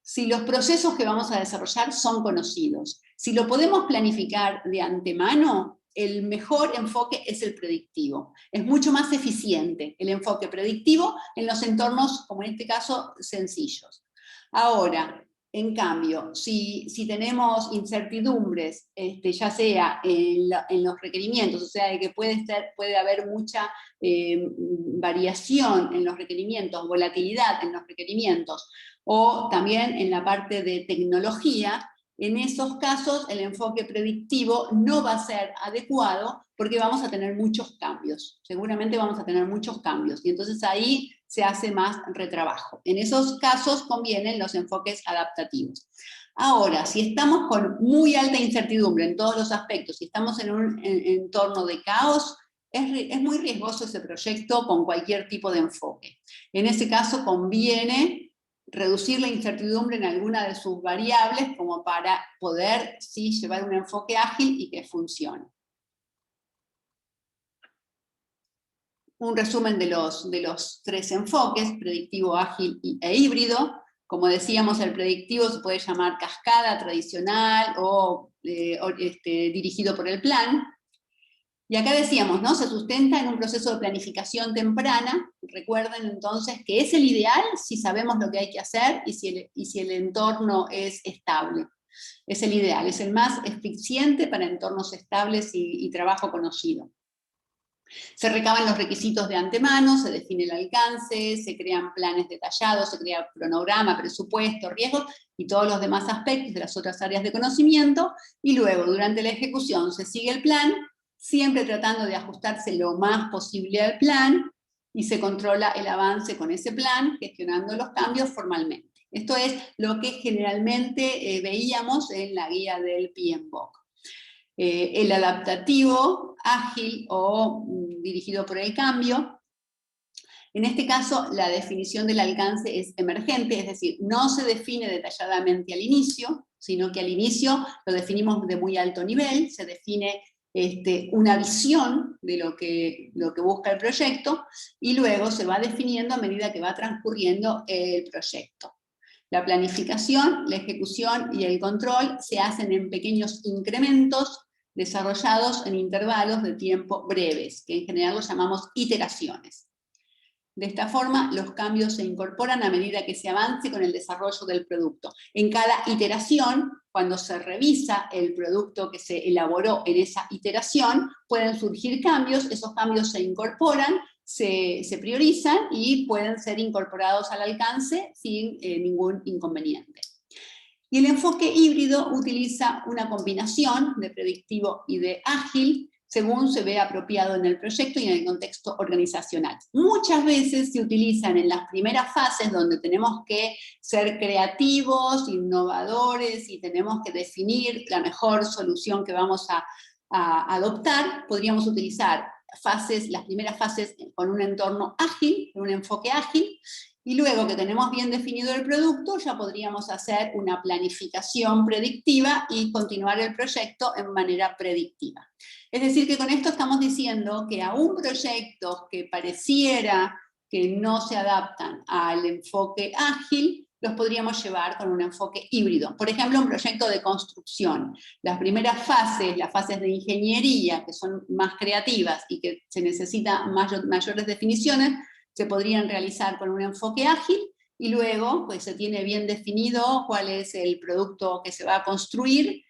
si los procesos que vamos a desarrollar son conocidos, si lo podemos planificar de antemano, el mejor enfoque es el predictivo. Es mucho más eficiente el enfoque predictivo en los entornos, como en este caso, sencillos. Ahora, en cambio, si tenemos incertidumbres, ya sea en los requerimientos, o sea, de que puede haber mucha variación en los requerimientos, volatilidad en los requerimientos, o también en la parte de tecnología, en esos casos el enfoque predictivo no va a ser adecuado, porque vamos a tener muchos cambios, seguramente vamos a tener muchos cambios, y entonces ahí se hace más retrabajo. En esos casos convienen los enfoques adaptativos. Ahora, si estamos con muy alta incertidumbre en todos los aspectos, si estamos en un entorno de caos, es muy riesgoso ese proyecto con cualquier tipo de enfoque. En ese caso conviene reducir la incertidumbre en alguna de sus variables, como para poder sí llevar un enfoque ágil y que funcione. Un resumen de los tres enfoques: predictivo, ágil e híbrido. Como decíamos, el predictivo se puede llamar cascada, tradicional o dirigido por el plan. Y acá decíamos, ¿no? Se sustenta en un proceso de planificación temprana. Recuerden entonces que es el ideal si sabemos lo que hay que hacer y si el entorno es estable. Es el ideal, es el más eficiente para entornos estables y trabajo conocido. Se recaban los requisitos de antemano, se define el alcance, se crean planes detallados, se crea cronograma, presupuesto, riesgos y todos los demás aspectos de las otras áreas de conocimiento, y luego durante la ejecución se sigue el plan, siempre tratando de ajustarse lo más posible al plan, y se controla el avance con ese plan, gestionando los cambios formalmente. Esto es lo que generalmente veíamos en la guía del PMBOK. El adaptativo, ágil o dirigido por el cambio. En este caso, la definición del alcance es emergente, es decir, no se define detalladamente al inicio, sino que al inicio lo definimos de muy alto nivel, se define una visión de lo que busca el proyecto, y luego se va definiendo a medida que va transcurriendo el proyecto. La planificación, la ejecución y el control se hacen en pequeños incrementos desarrollados en intervalos de tiempo breves, que en general los llamamos iteraciones. De esta forma, los cambios se incorporan a medida que se avance con el desarrollo del producto. En cada iteración, cuando se revisa el producto que se elaboró en esa iteración, pueden surgir cambios, esos cambios se incorporan, se priorizan y pueden ser incorporados al alcance sin ningún inconveniente. Y el enfoque híbrido utiliza una combinación de predictivo y de ágil, según se ve apropiado en el proyecto y en el contexto organizacional. Muchas veces se utilizan en las primeras fases donde tenemos que ser creativos, innovadores y tenemos que definir la mejor solución que vamos a adoptar. Podríamos utilizar las primeras fases con un entorno ágil, un enfoque ágil, y luego que tenemos bien definido el producto, ya podríamos hacer una planificación predictiva y continuar el proyecto en manera predictiva. Es decir, que con esto estamos diciendo que aún proyectos que pareciera que no se adaptan al enfoque ágil, los podríamos llevar con un enfoque híbrido. Por ejemplo, un proyecto de construcción. Las primeras fases, las fases de ingeniería, que son más creativas y que se necesitan mayores definiciones, se podrían realizar con un enfoque ágil, y luego pues, se tiene bien definido cuál es el producto que se va a construir,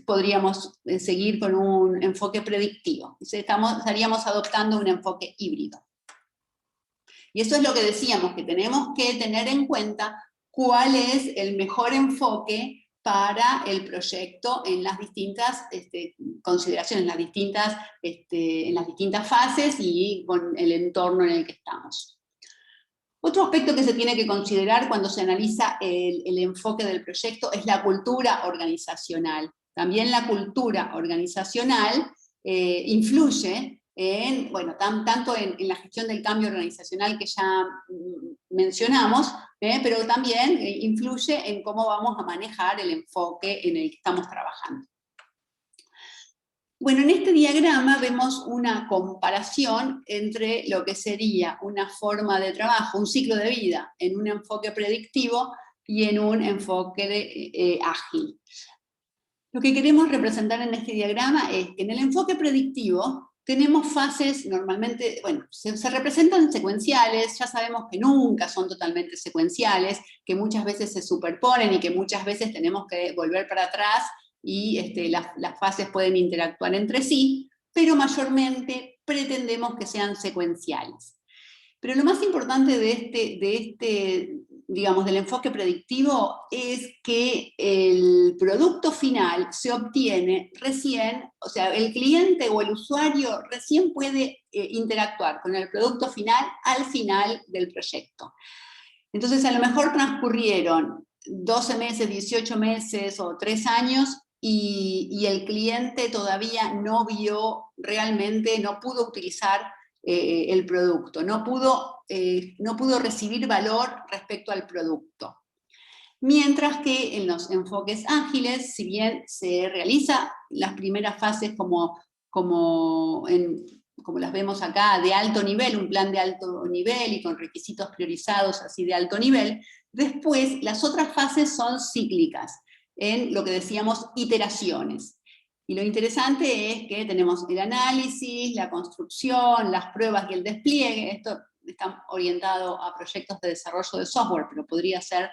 podríamos seguir con un enfoque predictivo. Estaríamos adoptando un enfoque híbrido. Y eso es lo que decíamos, que tenemos que tener en cuenta cuál es el mejor enfoque para el proyecto en las distintas consideraciones, en las distintas fases y con el entorno en el que estamos. Otro aspecto que se tiene que considerar cuando se analiza el enfoque del proyecto es la cultura organizacional. También la cultura organizacional influye tanto en la gestión del cambio organizacional que ya mencionamos, pero también influye en cómo vamos a manejar el enfoque en el que estamos trabajando. Bueno, en este diagrama vemos una comparación entre lo que sería una forma de trabajo, un ciclo de vida, en un enfoque predictivo y en un enfoque ágil. Lo que queremos representar en este diagrama es que en el enfoque predictivo tenemos fases normalmente, se representan secuenciales, ya sabemos que nunca son totalmente secuenciales, que muchas veces se superponen y que muchas veces tenemos que volver para atrás y las fases pueden interactuar entre sí, pero mayormente pretendemos que sean secuenciales. Pero lo más importante del enfoque predictivo es que el producto final se obtiene recién, o sea, el cliente o el usuario recién puede interactuar con el producto final al final del proyecto. Entonces, a lo mejor transcurrieron 12 meses, 18 meses o 3 años y el cliente todavía no vio realmente, no pudo utilizar el producto, no pudo recibir valor respecto al producto. Mientras que en los enfoques ágiles, si bien se realiza las primeras fases como las vemos acá, de alto nivel, un plan de alto nivel y con requisitos priorizados así de alto nivel, después las otras fases son cíclicas, en lo que decíamos iteraciones. Y lo interesante es que tenemos el análisis, la construcción, las pruebas y el despliegue. Esto está orientado a proyectos de desarrollo de software, pero podría ser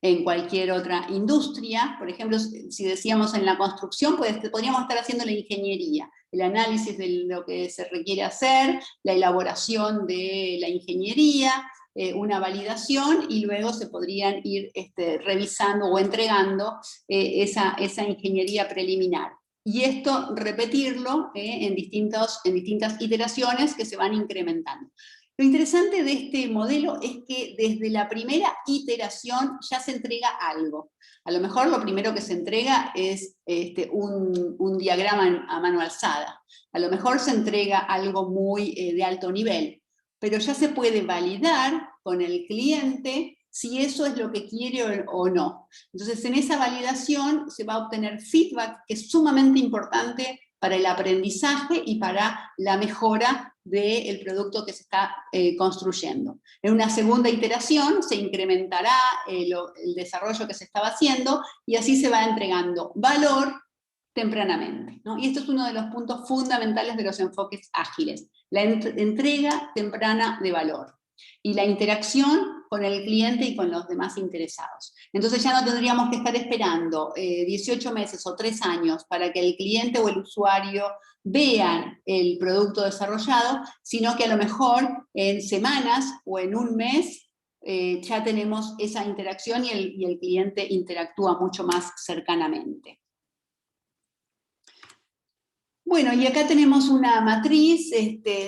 en cualquier otra industria. Por ejemplo, si decíamos en la construcción, podríamos estar haciendo la ingeniería, el análisis de lo que se requiere hacer, la elaboración de la ingeniería, una validación, y luego se podrían ir revisando o entregando esa ingeniería preliminar. Y esto repetirlo en distintas iteraciones que se van incrementando. Lo interesante de este modelo es que desde la primera iteración ya se entrega algo. A lo mejor lo primero que se entrega es un diagrama a mano alzada. A lo mejor se entrega algo muy de alto nivel, pero ya se puede validar con el cliente si eso es lo que quiere o no. Entonces, en esa validación se va a obtener feedback, que es sumamente importante para el aprendizaje y para la mejora del producto que se está construyendo. En una segunda iteración se incrementará el desarrollo que se estaba haciendo, y así se va entregando valor tempranamente, ¿no? Y esto es uno de los puntos fundamentales de los enfoques ágiles, la entrega temprana de valor y la interacción con el cliente y con los demás interesados. Entonces ya no tendríamos que estar esperando 18 meses o 3 años para que el cliente o el usuario vean el producto desarrollado, sino que a lo mejor en semanas o en un mes ya tenemos esa interacción y el cliente interactúa mucho más cercanamente. Bueno, y acá tenemos una matriz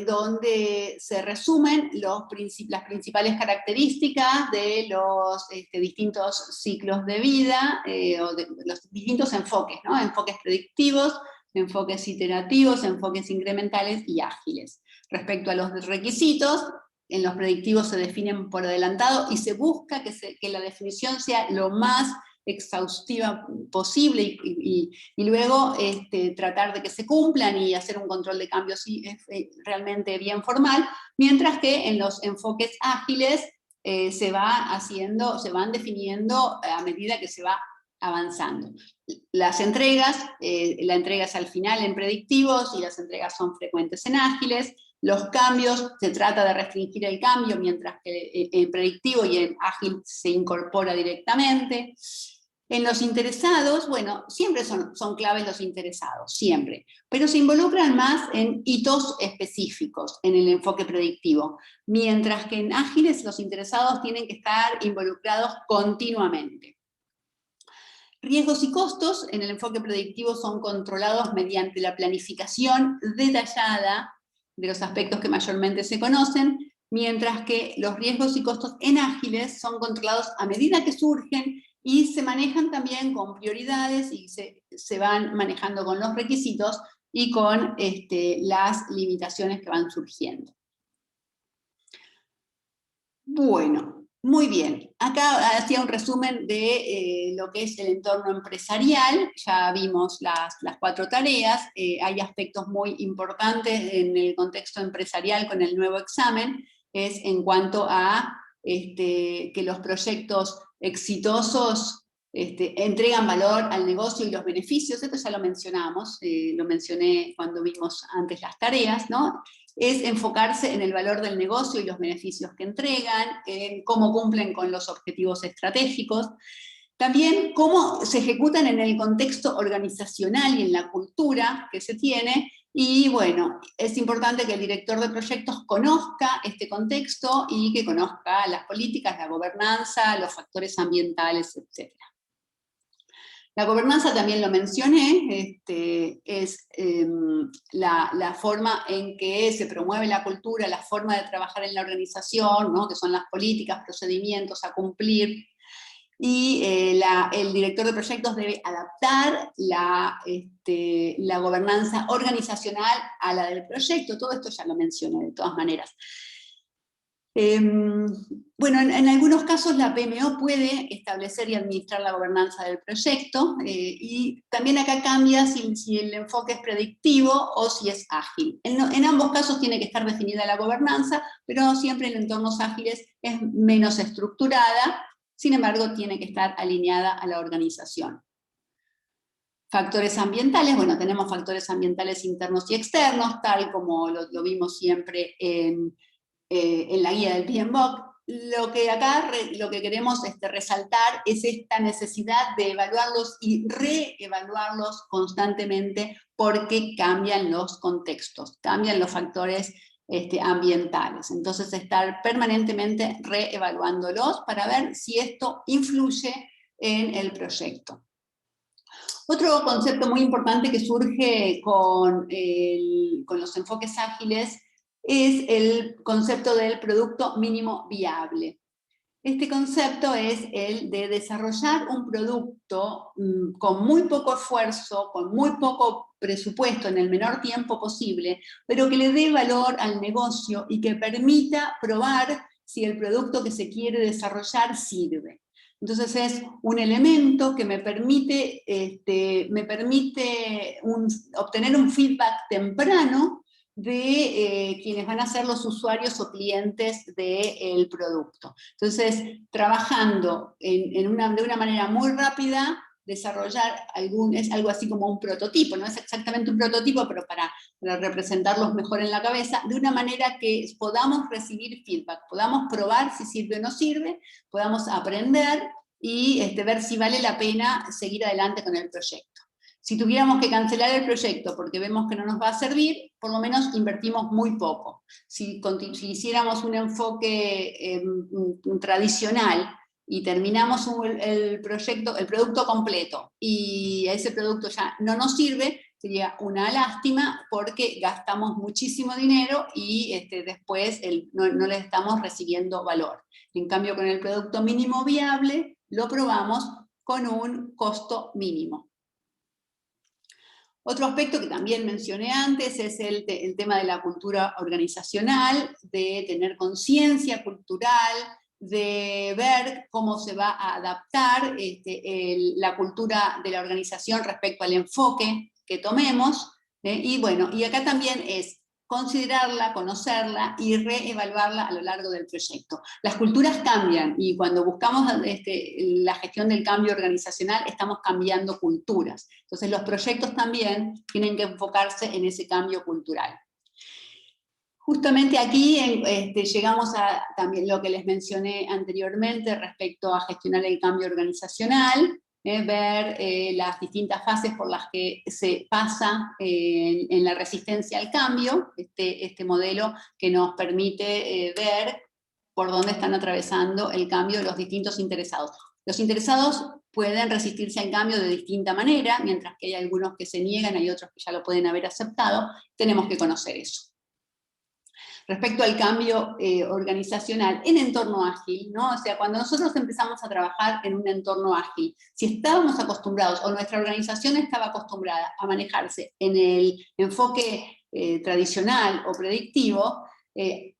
donde se resumen las principales características de los distintos ciclos de vida, o de los distintos enfoques, ¿no? Enfoques predictivos, enfoques iterativos, enfoques incrementales y ágiles. Respecto a los requisitos, en los predictivos se definen por adelantado y se busca que la definición sea lo más exhaustiva posible y luego tratar de que se cumplan y hacer un control de cambios realmente bien formal, mientras que en los enfoques ágiles se van definiendo a medida que se va avanzando. Las entregas, la entrega es al final en predictivos y las entregas son frecuentes en ágiles. Los cambios, se trata de restringir el cambio, mientras que en predictivo y en ágil se incorpora directamente. En los interesados, bueno, siempre son claves los interesados, siempre, pero se involucran más en hitos específicos en el enfoque predictivo, mientras que en ágiles los interesados tienen que estar involucrados continuamente. Riesgos y costos en el enfoque predictivo son controlados mediante la planificación detallada de los aspectos que mayormente se conocen, mientras que los riesgos y costos en ágiles son controlados a medida que surgen y se manejan también con prioridades y se van manejando con los requisitos y con las limitaciones que van surgiendo. Bueno, muy bien. Acá hacía un resumen de lo que es el entorno empresarial. Ya vimos las 4 tareas. Hay aspectos muy importantes en el contexto empresarial con el nuevo examen, es en cuanto a que los proyectos exitosos entregan valor al negocio y los beneficios. Esto ya lo mencionamos, lo mencioné cuando vimos antes las tareas, ¿no? Es enfocarse en el valor del negocio y los beneficios que entregan, en cómo cumplen con los objetivos estratégicos, también cómo se ejecutan en el contexto organizacional y en la cultura que se tiene, y bueno, es importante que el director de proyectos conozca este contexto y que conozca las políticas, la gobernanza, los factores ambientales, etc. La gobernanza también lo mencioné, es la forma en que se promueve la cultura, la forma de trabajar en la organización, ¿no? Que son las políticas, procedimientos a cumplir, y el director de proyectos debe adaptar la gobernanza organizacional a la del proyecto. Todo esto ya lo mencioné de todas maneras. Bueno, en algunos casos la PMO puede establecer y administrar la gobernanza del proyecto, y también acá cambia si el enfoque es predictivo o si es ágil. En ambos casos tiene que estar definida la gobernanza, pero siempre en entornos ágiles es menos estructurada, sin embargo tiene que estar alineada a la organización. Factores ambientales, bueno, tenemos factores ambientales internos y externos, tal como lo vimos siempre en la guía del PMBOK. Lo que queremos resaltar es esta necesidad de evaluarlos y reevaluarlos constantemente, porque cambian los contextos, cambian los factores ambientales. Entonces estar permanentemente reevaluándolos para ver si esto influye en el proyecto. Otro concepto muy importante que surge con los enfoques ágiles es el concepto del producto mínimo viable. Este concepto es el de desarrollar un producto con muy poco esfuerzo, con muy poco presupuesto, en el menor tiempo posible, pero que le dé valor al negocio y que permita probar si el producto que se quiere desarrollar sirve. Entonces es un elemento que me permite obtener un feedback temprano de quienes van a ser los usuarios o clientes del producto. Entonces, trabajando de una manera muy rápida, desarrollar es algo así como un prototipo, no es exactamente un prototipo, pero para representarlos mejor en la cabeza, de una manera que podamos recibir feedback, podamos probar si sirve o no sirve, podamos aprender y ver si vale la pena seguir adelante con el proyecto. Si tuviéramos que cancelar el proyecto porque vemos que no nos va a servir, por lo menos invertimos muy poco. Si hiciéramos un enfoque tradicional y terminamos el producto completo, y ese producto ya no nos sirve, sería una lástima porque gastamos muchísimo dinero y después no le estamos recibiendo valor. En cambio, con el producto mínimo viable, lo probamos con un costo mínimo. Otro aspecto que también mencioné antes es el tema de la cultura organizacional, de tener conciencia cultural, de ver cómo se va a adaptar la cultura de la organización respecto al enfoque que tomemos, y bueno, y acá también es considerarla, conocerla y reevaluarla a lo largo del proyecto. Las culturas cambian y cuando buscamos la gestión del cambio organizacional estamos cambiando culturas. Entonces los proyectos también tienen que enfocarse en ese cambio cultural. Justamente aquí llegamos a también lo que les mencioné anteriormente respecto a gestionar el cambio organizacional, ver las distintas fases por las que se pasa en la resistencia al cambio, este modelo que nos permite ver por dónde están atravesando el cambio los distintos interesados. Los interesados pueden resistirse al cambio de distinta manera, mientras que hay algunos que se niegan, hay otros que ya lo pueden haber aceptado, tenemos que conocer eso. Respecto al cambio organizacional en entorno ágil, ¿no? O sea, cuando nosotros empezamos a trabajar en un entorno ágil, si estábamos acostumbrados, o nuestra organización estaba acostumbrada a manejarse en el enfoque tradicional o predictivo,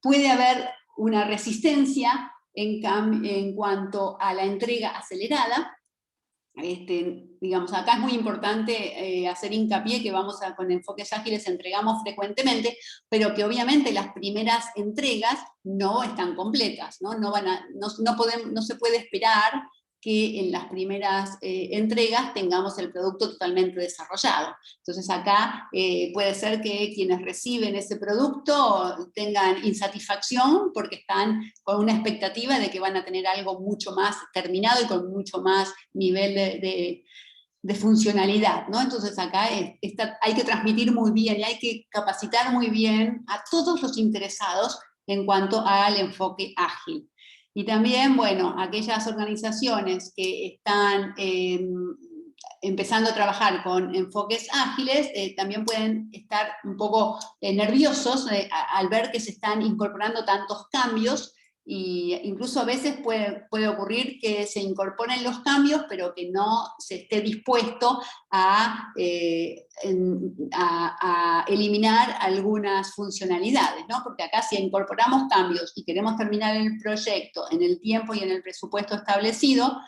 puede haber una resistencia en cuanto a la entrega acelerada. Digamos, acá es muy importante hacer hincapié que con enfoques ágiles entregamos frecuentemente, pero que obviamente las primeras entregas no están completas, ¿no? No se puede esperar que en las primeras entregas tengamos el producto totalmente desarrollado. Entonces acá puede ser que quienes reciben ese producto tengan insatisfacción porque están con una expectativa de que van a tener algo mucho más terminado y con mucho más nivel de funcionalidad, ¿no? Entonces acá hay que transmitir muy bien y hay que capacitar muy bien a todos los interesados en cuanto al enfoque ágil. Y también, bueno, aquellas organizaciones que están empezando a trabajar con enfoques ágiles, también pueden estar un poco nerviosos al ver que se están incorporando tantos cambios, y incluso a veces puede ocurrir que se incorporen los cambios, pero que no se esté dispuesto a eliminar algunas funcionalidades, ¿no? Porque acá si incorporamos cambios y queremos terminar el proyecto en el tiempo y en el presupuesto establecido,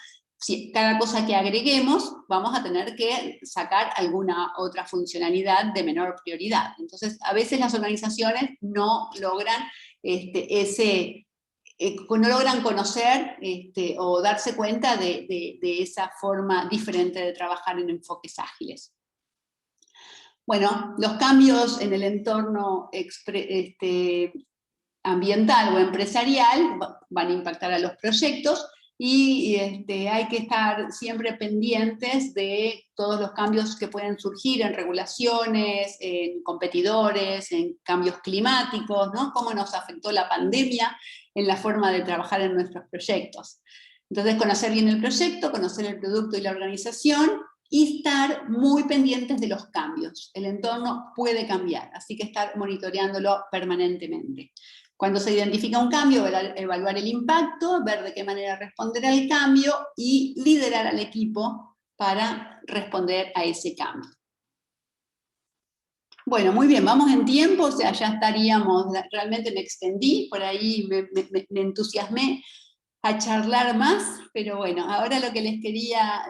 cada cosa que agreguemos vamos a tener que sacar alguna otra funcionalidad de menor prioridad. Entonces a veces las organizaciones no logran no logran conocer o darse cuenta de esa forma diferente de trabajar en enfoques ágiles. Bueno, los cambios en el entorno ambiental o empresarial van a impactar a los proyectos, y hay que estar siempre pendientes de todos los cambios que pueden surgir en regulaciones, en competidores, en cambios climáticos, ¿no? Cómo nos afectó la pandemia en la forma de trabajar en nuestros proyectos. Entonces, conocer bien el proyecto, conocer el producto y la organización, y estar muy pendientes de los cambios. El entorno puede cambiar, así que estar monitoreándolo permanentemente. Cuando se identifica un cambio, evaluar el impacto, ver de qué manera responder al cambio y liderar al equipo para responder a ese cambio. Bueno, muy bien, vamos en tiempo, o sea, ya estaríamos, realmente me extendí, por ahí me entusiasmé a charlar más, pero bueno, ahora lo que les quería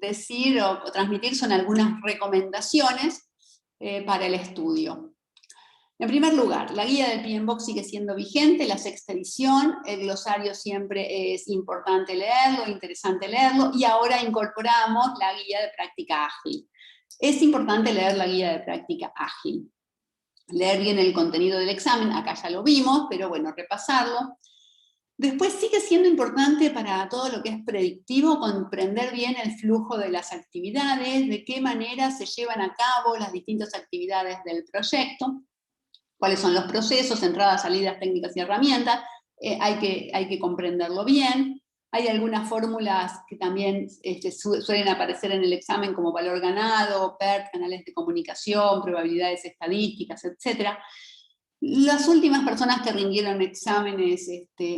decir o transmitir son algunas recomendaciones para el estudio. En primer lugar, la guía del PMBOK sigue siendo vigente, la 6ª edición, el glosario siempre es importante leerlo, interesante leerlo, y ahora incorporamos la guía de práctica ágil. Es importante leer la guía de práctica ágil. Leer bien el contenido del examen, acá ya lo vimos, pero bueno, repasarlo. Después sigue siendo importante para todo lo que es predictivo comprender bien el flujo de las actividades, de qué manera se llevan a cabo las distintas actividades del proyecto, cuáles son los procesos, entradas, salidas, técnicas y herramientas, hay que comprenderlo bien. Hay algunas fórmulas que también suelen aparecer en el examen como valor ganado, PERT, canales de comunicación, probabilidades estadísticas, etc. Las últimas personas que rindieron exámenes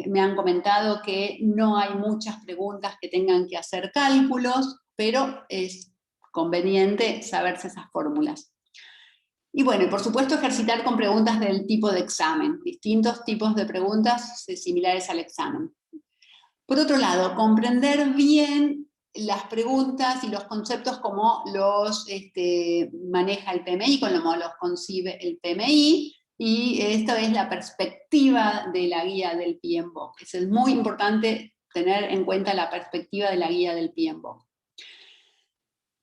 me han comentado que no hay muchas preguntas que tengan que hacer cálculos, pero es conveniente saberse esas fórmulas. Y bueno, y por supuesto ejercitar con preguntas del tipo de examen, distintos tipos de preguntas similares al examen. Por otro lado, comprender bien las preguntas y los conceptos como los maneja el PMI, como los concibe el PMI, y esta es la perspectiva de la guía del PMBOK. Es muy importante tener en cuenta la perspectiva de la guía del PMBOK.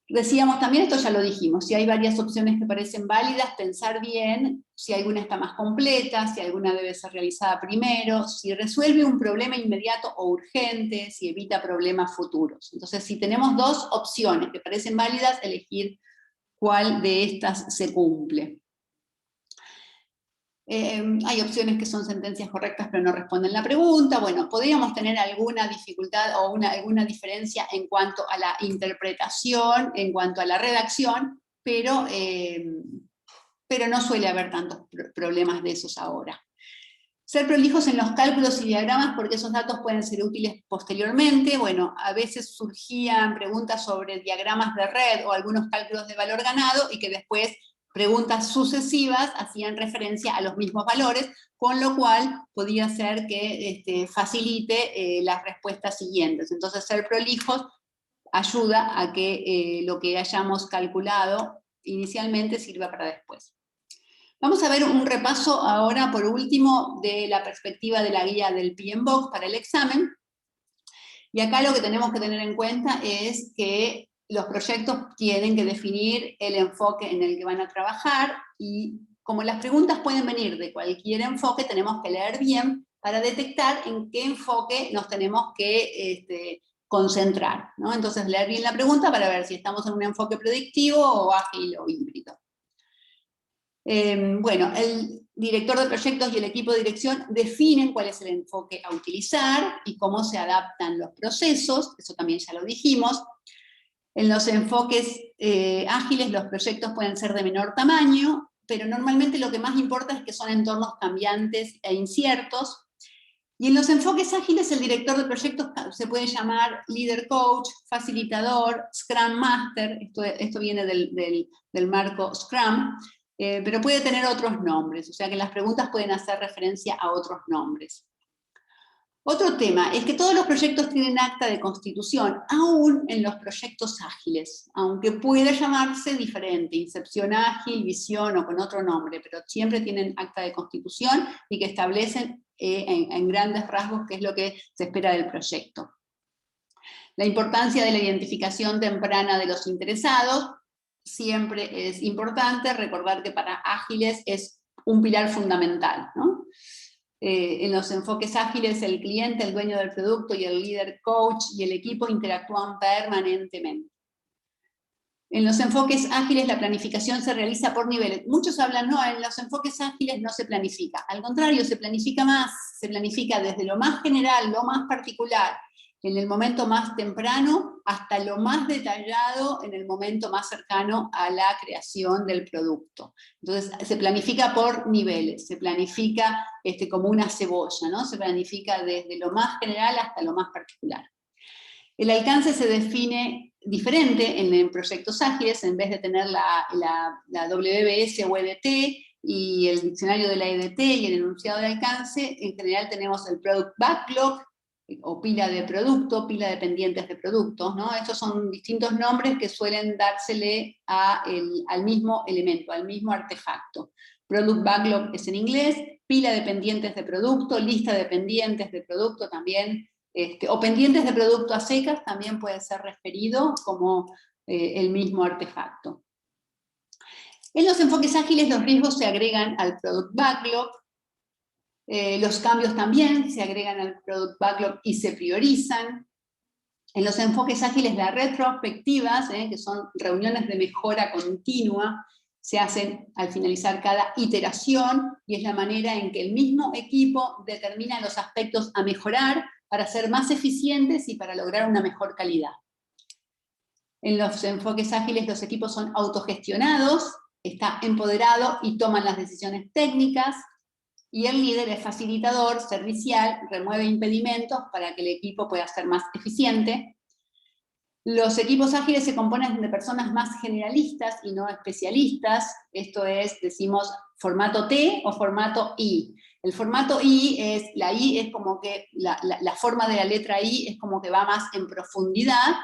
Decíamos también, esto ya lo dijimos, si hay varias opciones que parecen válidas, pensar bien si alguna está más completa, si alguna debe ser realizada primero, si resuelve un problema inmediato o urgente, si evita problemas futuros. Entonces, si tenemos dos opciones que parecen válidas, elegir cuál de estas se cumple. Hay opciones que son sentencias correctas pero no responden la pregunta. Bueno, podríamos tener alguna dificultad o alguna diferencia en cuanto a la interpretación, en cuanto a la redacción, pero no suele haber tantos problemas de esos ahora. Ser prolijos en los cálculos y diagramas porque esos datos pueden ser útiles posteriormente. Bueno, a veces surgían preguntas sobre diagramas de red o algunos cálculos de valor ganado y que después preguntas sucesivas hacían referencia a los mismos valores, con lo cual podía ser que facilite las respuestas siguientes. Entonces, ser prolijos ayuda a que lo que hayamos calculado inicialmente sirva para después. Vamos a ver un repaso ahora, por último, de la perspectiva de la guía del PMBOK para el examen. Y acá lo que tenemos que tener en cuenta es que los proyectos tienen que definir el enfoque en el que van a trabajar, y como las preguntas pueden venir de cualquier enfoque, tenemos que leer bien para detectar en qué enfoque nos tenemos que concentrar, ¿no? Entonces, leer bien la pregunta para ver si estamos en un enfoque predictivo o ágil o híbrido. Bueno, el director de proyectos y el equipo de dirección definen cuál es el enfoque a utilizar y cómo se adaptan los procesos, eso también ya lo dijimos. En los enfoques ágiles los proyectos pueden ser de menor tamaño, pero normalmente lo que más importa es que son entornos cambiantes e inciertos. Y en los enfoques ágiles el director de proyectos se puede llamar líder coach, facilitador, Scrum Master, esto viene del marco Scrum, pero puede tener otros nombres, o sea que las preguntas pueden hacer referencia a otros nombres. Otro tema es que todos los proyectos tienen acta de constitución, aún en los proyectos ágiles, aunque pueda llamarse diferente, incepción ágil, visión o con otro nombre, pero siempre tienen acta de constitución y que establecen en grandes rasgos qué es lo que se espera del proyecto. La importancia de la identificación temprana de los interesados siempre es importante, recordar que para ágiles es un pilar fundamental, ¿no? En los enfoques ágiles el cliente, el dueño del producto y el líder coach y el equipo interactúan permanentemente. En los enfoques ágiles la planificación se realiza por niveles. Muchos hablan, no, en los enfoques ágiles no se planifica. Al contrario, se planifica más, se planifica desde lo más general, lo más particular, en el momento más temprano, hasta lo más detallado en el momento más cercano a la creación del producto. Entonces, se planifica por niveles, se planifica como una cebolla, ¿no? Se planifica desde lo más general hasta lo más particular. El alcance se define diferente en proyectos ágiles, en vez de tener la WBS o EDT, y el diccionario de la EDT y el enunciado de alcance. En general tenemos el Product Backlog, o pila de producto, pila de pendientes de productos, ¿no? Estos son distintos nombres que suelen dársele al mismo elemento, al mismo artefacto. Product Backlog es en inglés, pila de pendientes de producto, lista de pendientes de producto también, o pendientes de producto a secas también puede ser referido como el mismo artefacto. En los enfoques ágiles los riesgos se agregan al Product Backlog, los cambios también se agregan al Product Backlog y se priorizan. En los enfoques ágiles las retrospectivas, que son reuniones de mejora continua, se hacen al finalizar cada iteración, y es la manera en que el mismo equipo determina los aspectos a mejorar para ser más eficientes y para lograr una mejor calidad. En los enfoques ágiles los equipos son autogestionados, está empoderado y toman las decisiones técnicas, y el líder es facilitador, servicial, remueve impedimentos para que el equipo pueda ser más eficiente. Los equipos ágiles se componen de personas más generalistas y no especialistas, esto es, decimos, formato T o formato I. El formato I es como que, la forma de la letra I es como que va más en profundidad,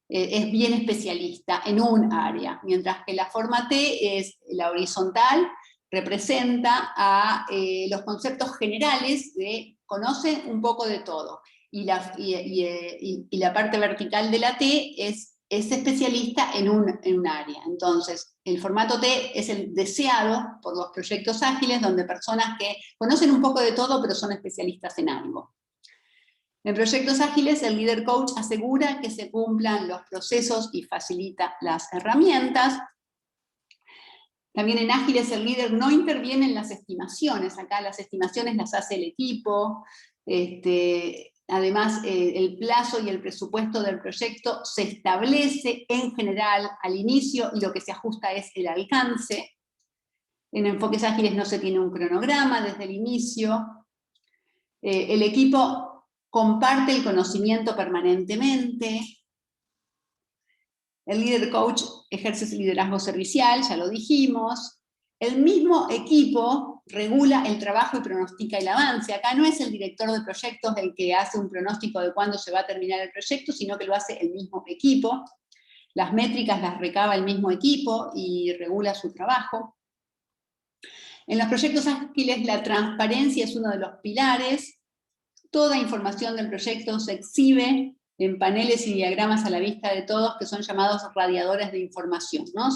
es bien especialista en un área, mientras que la forma T es la horizontal, representa a los conceptos generales de conoce un poco de todo. Y la parte vertical de la T es especialista en un área. Entonces, el formato T es el deseado por los proyectos ágiles, donde personas que conocen un poco de todo, pero son especialistas en algo. En proyectos ágiles, el líder coach asegura que se cumplan los procesos y facilita las herramientas. También en ágiles el líder no interviene en las estimaciones, acá las estimaciones las hace el equipo. Además, el plazo y el presupuesto del proyecto se establece en general al inicio, y lo que se ajusta es el alcance. En enfoques ágiles no se tiene un cronograma desde el inicio. El equipo comparte el conocimiento permanentemente. El líder coach ejerce ese liderazgo servicial, ya lo dijimos. El mismo equipo regula el trabajo y pronostica el avance. Acá no es el director de proyectos el que hace un pronóstico de cuándo se va a terminar el proyecto, sino que lo hace el mismo equipo. Las métricas las recaba el mismo equipo y regula su trabajo. En los proyectos ágiles la transparencia es uno de los pilares. Toda información del proyecto se exhibe en paneles y diagramas a la vista de todos, que son llamados radiadores de información, ¿no?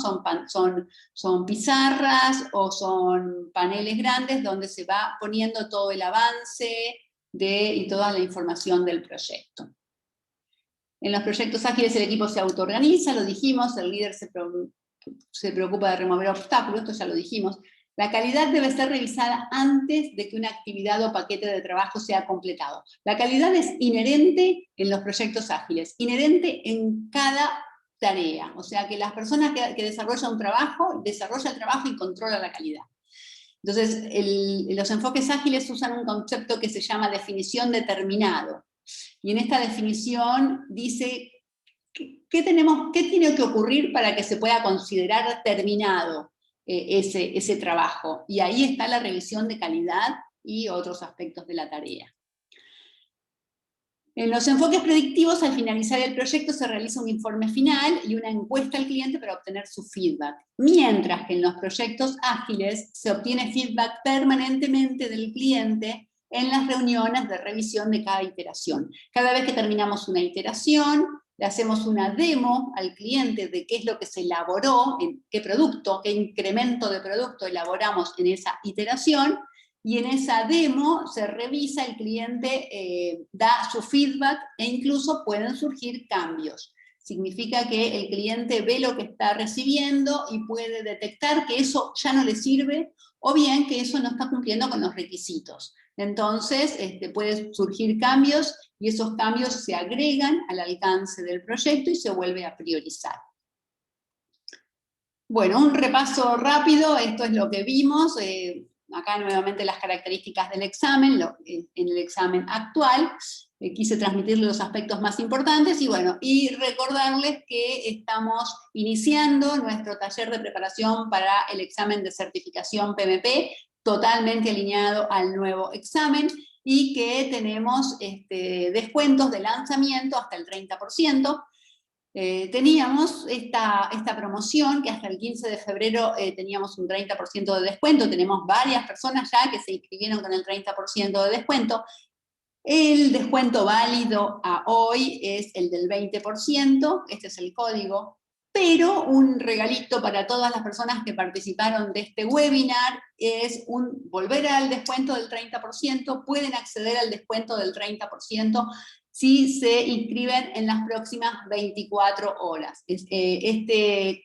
Son pizarras o son paneles grandes donde se va poniendo todo el avance y toda la información del proyecto. En los proyectos ágiles el equipo se autoorganiza, lo dijimos, el líder se preocupa de remover obstáculos, esto ya lo dijimos. La calidad debe ser revisada antes de que una actividad o paquete de trabajo sea completado. La calidad es inherente en los proyectos ágiles, inherente en cada tarea. O sea que las personas que desarrollan un trabajo, desarrolla el trabajo y controla la calidad. Entonces, los enfoques ágiles usan un concepto que se llama definición de terminado. Y en esta definición dice qué tiene que ocurrir para que se pueda considerar terminado ese trabajo. Y ahí está la revisión de calidad y otros aspectos de la tarea. En los enfoques predictivos, al finalizar el proyecto se realiza un informe final y una encuesta al cliente para obtener su feedback. Mientras que en los proyectos ágiles se obtiene feedback permanentemente del cliente en las reuniones de revisión de cada iteración. Cada vez que terminamos una iteración, le hacemos una demo al cliente de qué es lo que se elaboró, en qué producto, qué incremento de producto elaboramos en esa iteración, y en esa demo se revisa, el cliente da su feedback e incluso pueden surgir cambios. Significa que el cliente ve lo que está recibiendo y puede detectar que eso ya no le sirve, o bien que eso no está cumpliendo con los requisitos. Entonces pueden surgir cambios y esos cambios se agregan al alcance del proyecto y se vuelve a priorizar. Bueno, un repaso rápido, esto es lo que vimos. Acá nuevamente las características del examen, en el examen actual. Quise transmitirles los aspectos más importantes y recordarles que estamos iniciando nuestro taller de preparación para el examen de certificación PMP, totalmente alineado al nuevo examen, y que tenemos descuentos de lanzamiento hasta el 30%. teníamos esta promoción que hasta el 15 de febrero teníamos un 30% de descuento, tenemos varias personas ya que se inscribieron con el 30% de descuento. El descuento válido a hoy es el del 20%, este es el código, pero un regalito para todas las personas que participaron de este webinar es volver al descuento del 30%, pueden acceder al descuento del 30% si se inscriben en las próximas 24 horas. Este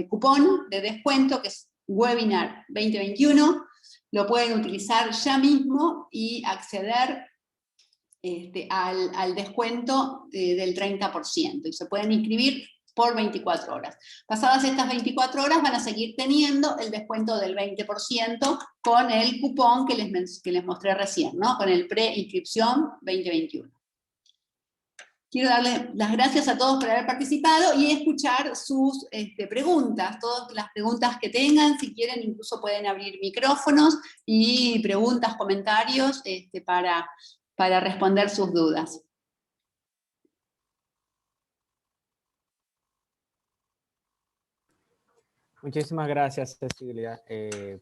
cupón de descuento, que es Webinar 2021, lo pueden utilizar ya mismo y acceder al descuento del 30%, y se pueden inscribir por 24 horas. Pasadas estas 24 horas van a seguir teniendo el descuento del 20% con el cupón que les mostré recién, ¿no? Con el pre-inscripción 2021. Quiero darle las gracias a todos por haber participado y escuchar sus preguntas, todas las preguntas que tengan. Si quieren, incluso pueden abrir micrófonos y preguntas, comentarios para responder sus dudas. Muchísimas gracias, Cecilia,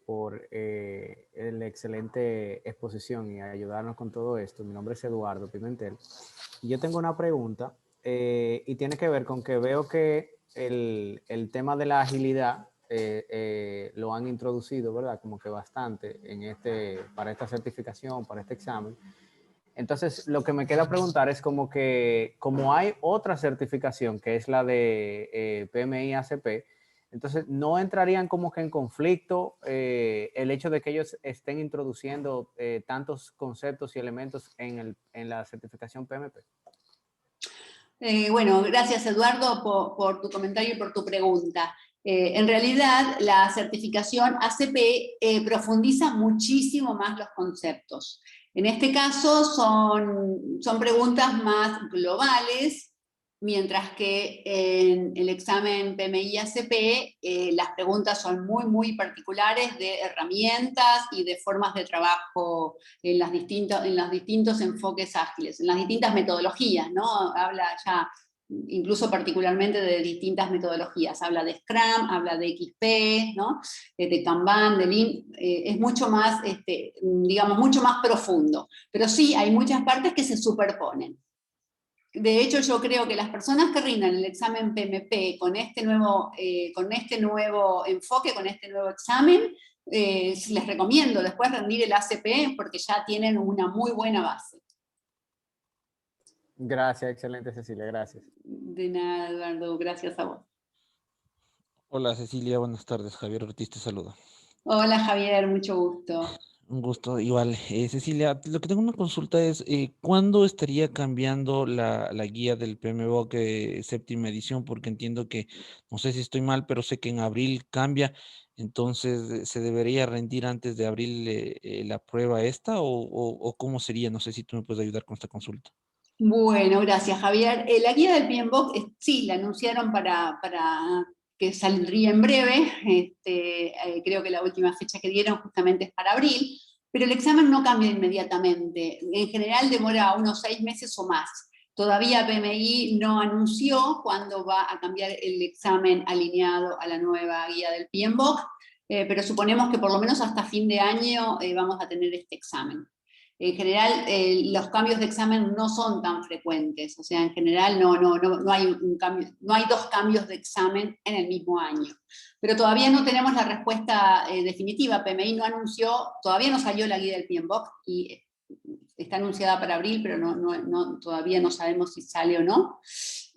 por la excelente exposición y ayudarnos con todo esto. Mi nombre es Eduardo Pimentel. Yo tengo una pregunta y tiene que ver con que veo que el tema de la agilidad lo han introducido, ¿verdad? Como que bastante para esta certificación, para este examen. Entonces, lo que me queda preguntar es como hay otra certificación que es la de PMI-ACP. Entonces, ¿no entrarían como que en conflicto el hecho de que ellos estén introduciendo tantos conceptos y elementos en la certificación PMP? Bueno, gracias Eduardo por tu comentario y por tu pregunta. En realidad, la certificación ACP profundiza muchísimo más los conceptos. En este caso son preguntas más globales, mientras que en el examen PMI-ACP las preguntas son muy, muy particulares de herramientas y de formas de trabajo en los distintos enfoques ágiles, en las distintas metodologías, ¿no? Habla ya incluso particularmente de distintas metodologías, habla de Scrum, habla de XP, ¿no? De Kanban, de Lean, es mucho más, digamos, mucho más profundo, pero sí hay muchas partes que se superponen. De hecho, yo creo que las personas que rindan el examen PMP con este nuevo enfoque, con este nuevo examen, les recomiendo después rendir el ACP porque ya tienen una muy buena base. Gracias, excelente Cecilia, gracias. De nada, Eduardo, gracias a vos. Hola Cecilia, buenas tardes. Javier Ortiz te saluda. Hola Javier, mucho gusto. Un gusto, igual. Cecilia, lo que tengo una consulta es, ¿cuándo estaría cambiando la guía del PMBOK séptima edición? Porque entiendo que, no sé si estoy mal, pero sé que en abril cambia, entonces ¿se debería rendir antes de abril la prueba esta o cómo sería? No sé si tú me puedes ayudar con esta consulta. Bueno, gracias Javier. La guía del PMBOK, sí, la anunciaron para que saldría en breve, creo que la última fecha que dieron justamente es para abril, pero el examen no cambia inmediatamente, en general demora unos 6 meses o más. Todavía PMI no anunció cuándo va a cambiar el examen alineado a la nueva guía del PMBOK, pero suponemos que por lo menos hasta fin de año vamos a tener este examen. En general, los cambios de examen no son tan frecuentes, o sea, en general no hay no hay 2 cambios de examen en el mismo año. Pero todavía no tenemos la respuesta definitiva, PMI no anunció, todavía no salió la guía del PMBOK, y está anunciada para abril, pero todavía no sabemos si sale o no.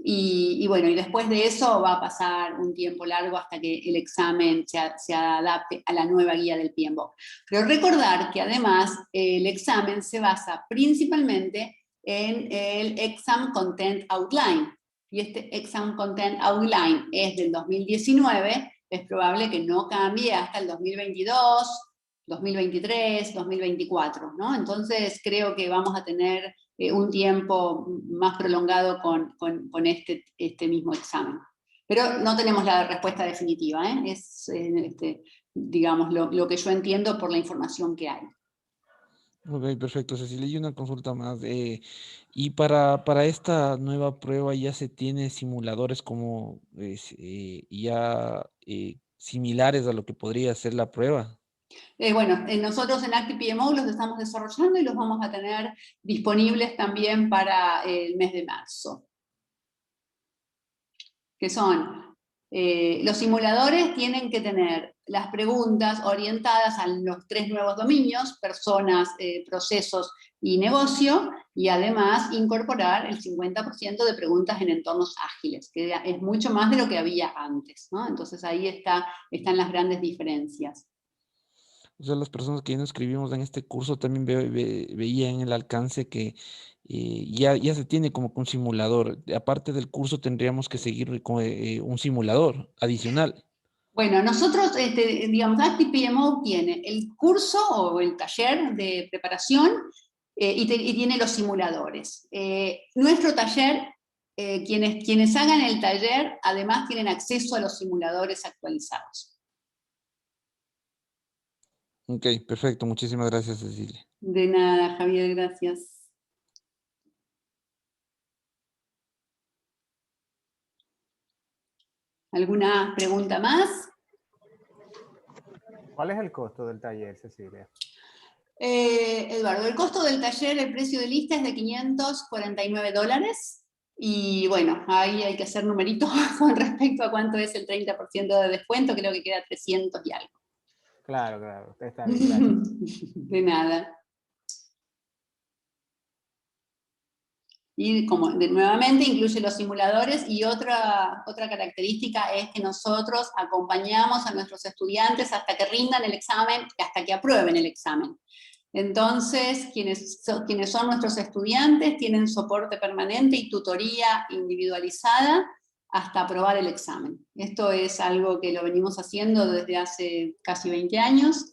Y bueno, y después de eso va a pasar un tiempo largo hasta que el examen se adapte a la nueva guía del PMBOK. Pero recordar que además el examen se basa principalmente en el Exam Content Outline. Y este Exam Content Outline es del 2019, es probable que no cambie hasta el 2022, 2023, 2024, ¿no? Entonces creo que vamos a tener un tiempo más prolongado con este mismo examen. Pero no tenemos la respuesta definitiva, ¿eh? Es, digamos, lo que yo entiendo por la información que hay. Ok, perfecto, Cecilia. Y una consulta más. Y para esta nueva prueba ya se tiene simuladores como ya similares a lo que podría ser la prueba. Bueno, nosotros en ActivePMO los estamos desarrollando y los vamos a tener disponibles también para el mes de marzo. Que son, los simuladores tienen que tener las preguntas orientadas a los 3 nuevos dominios, personas, procesos y negocio, y además incorporar el 50% de preguntas en entornos ágiles, que es mucho más de lo que había antes, ¿no? Entonces ahí están las grandes diferencias. O sea, las personas que ya nos escribimos en este curso también veían el alcance que ya se tiene como que un simulador. Aparte del curso tendríamos que seguir con un simulador adicional. Bueno, nosotros, digamos, ActivePMO tiene el curso o el taller de preparación y tiene los simuladores. Nuestro taller, quienes hagan el taller, además tienen acceso a los simuladores actualizados. Ok, perfecto. Muchísimas gracias, Cecilia. De nada, Javier, gracias. ¿Alguna pregunta más? ¿Cuál es el costo del taller, Cecilia? Eduardo, el costo del taller, el precio de lista es de $549. Y bueno, ahí hay que hacer numeritos con respecto a cuánto es el 30% de descuento, creo que queda 300 y algo. Claro, claro, está bien, gracias. De nada. Y como nuevamente incluye los simuladores, y otra característica es que nosotros acompañamos a nuestros estudiantes hasta que rindan el examen, hasta que aprueben el examen. Entonces, quienes son nuestros estudiantes tienen soporte permanente y tutoría individualizada hasta aprobar el examen. Esto es algo que lo venimos haciendo desde hace casi 20 años.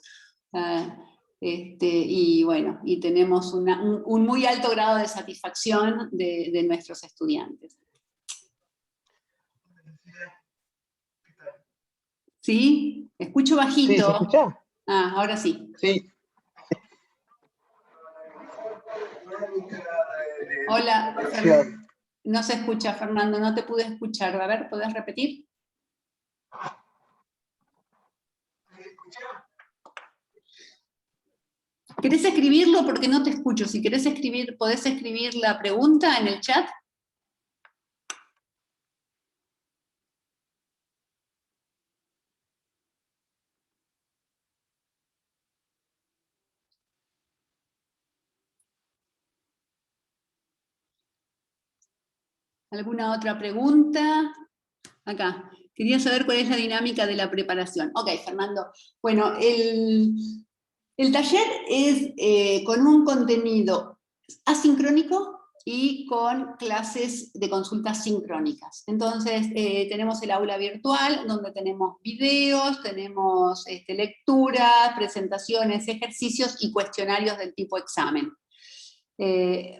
Y bueno, y tenemos un muy alto grado de satisfacción de nuestros estudiantes. ¿Sí? Escucho bajito. Sí, ¿se escucha? Ah, ahora sí. Sí. Hola, no se escucha, Fernando, no te pude escuchar. A ver, ¿podés repetir? ¿Querés escribirlo? Porque no te escucho. Si querés escribir, ¿podés escribir la pregunta en el chat? ¿Alguna otra pregunta? Acá. Quería saber cuál es la dinámica de la preparación. Ok, Fernando. Bueno, el taller es con un contenido asincrónico y con clases de consultas sincrónicas. Entonces, tenemos el aula virtual, donde tenemos videos, tenemos lecturas, presentaciones, ejercicios y cuestionarios del tipo examen.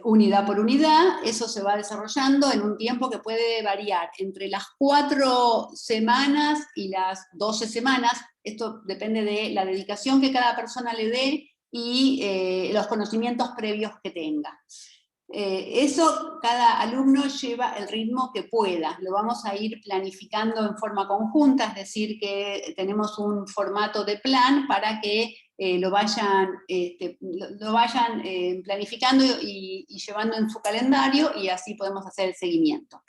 Unidad por unidad, eso se va desarrollando en un tiempo que puede variar entre las 4 semanas y las 12 semanas. Esto depende de la dedicación que cada persona le dé y los conocimientos previos que tenga. Eso cada alumno lleva el ritmo que pueda, lo vamos a ir planificando en forma conjunta, es decir, que tenemos un formato de plan para que lo vayan planificando y llevando en su calendario, y así podemos hacer el seguimiento.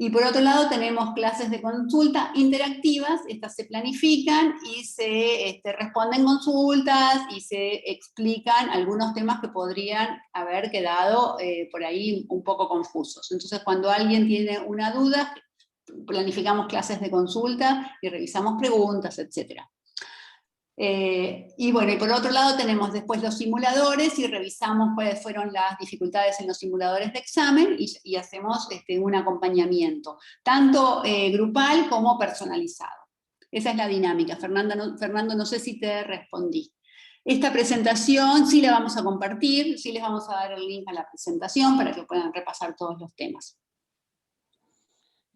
Y por otro lado tenemos clases de consulta interactivas, estas se planifican y se responden consultas y se explican algunos temas que podrían haber quedado por ahí un poco confusos. Entonces, cuando alguien tiene una duda, planificamos clases de consulta y revisamos preguntas, etc. Y bueno, y por otro lado tenemos después los simuladores y revisamos cuáles fueron las dificultades en los simuladores de examen y hacemos un acompañamiento, tanto grupal como personalizado. Esa es la dinámica. Fernando, no sé si te respondí. Esta presentación sí la vamos a compartir, sí les vamos a dar el link a la presentación para que puedan repasar todos los temas.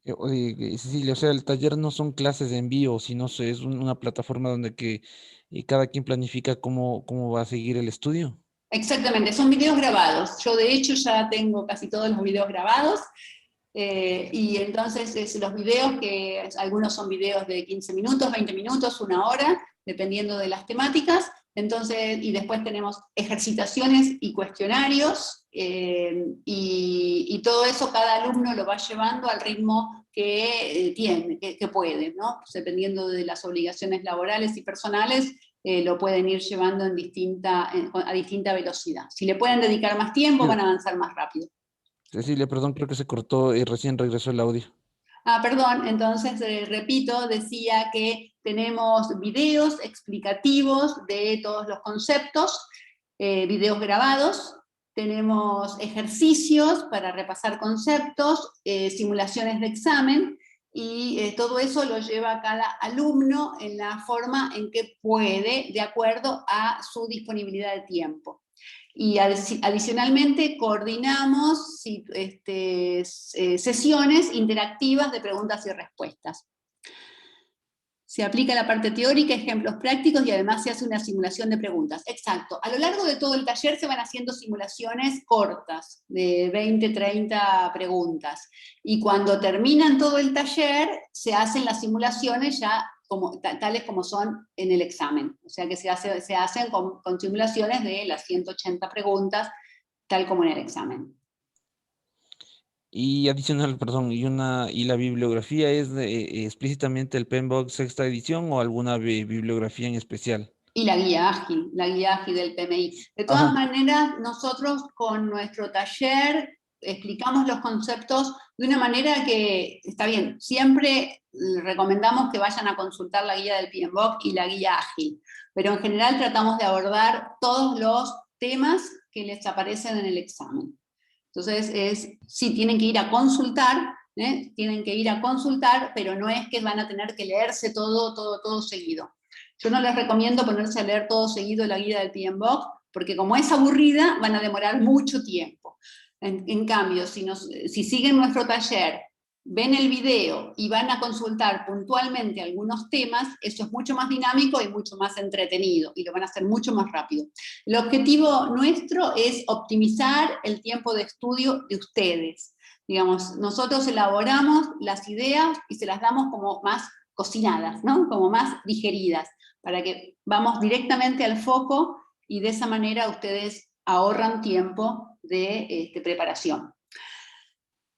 Cecilia, o sea, el taller no son clases en vivo, sino es una plataforma donde cada quien planifica cómo va a seguir el estudio. Exactamente, son videos grabados. Yo de hecho ya tengo casi todos los videos grabados, y entonces los videos, que algunos son videos de 15 minutos, 20 minutos, 1 hora, dependiendo de las temáticas. Entonces, y después tenemos ejercitaciones y cuestionarios, y todo eso cada alumno lo va llevando al ritmo que tiene, que puede, ¿no? Pues dependiendo de las obligaciones laborales y personales, lo pueden ir llevando a distinta velocidad. Si le pueden dedicar más tiempo, van a avanzar más rápido. Cecilia, perdón, creo que se cortó y recién regresó el audio. Perdón, entonces repito, decía que tenemos videos explicativos de todos los conceptos, videos grabados, tenemos ejercicios para repasar conceptos, simulaciones de examen, y todo eso lo lleva cada alumno en la forma en que puede, de acuerdo a su disponibilidad de tiempo. Y adicionalmente coordinamos sesiones interactivas de preguntas y respuestas. Se aplica la parte teórica, ejemplos prácticos, y además se hace una simulación de preguntas. Exacto. A lo largo de todo el taller se van haciendo simulaciones cortas, de 20, 30 preguntas. Y cuando terminan todo el taller, se hacen las simulaciones ya tales como son en el examen. O sea que se hacen con simulaciones de las 180 preguntas, tal como en el examen. Y adicional, perdón, ¿y la bibliografía es explícitamente el PMBOK sexta edición o alguna bibliografía en especial? Y la guía ágil del PMI. De todas Ajá. maneras, nosotros con nuestro taller explicamos los conceptos de una manera que, está bien, siempre recomendamos que vayan a consultar la guía del PMBOK y la guía ágil, pero en general tratamos de abordar todos los temas que les aparecen en el examen. Entonces, sí, tienen que ir a consultar, pero no es que van a tener que leerse todo seguido. Yo no les recomiendo ponerse a leer todo seguido la guía del PMBOK, porque como es aburrida, van a demorar mucho tiempo. En cambio, si siguen nuestro taller, ven el video y van a consultar puntualmente algunos temas, eso es mucho más dinámico y mucho más entretenido, y lo van a hacer mucho más rápido. El objetivo nuestro es optimizar el tiempo de estudio de ustedes. Digamos, nosotros elaboramos las ideas y se las damos como más cocinadas, ¿no? Como más digeridas, para que vamos directamente al foco, y de esa manera ustedes ahorran tiempo de preparación.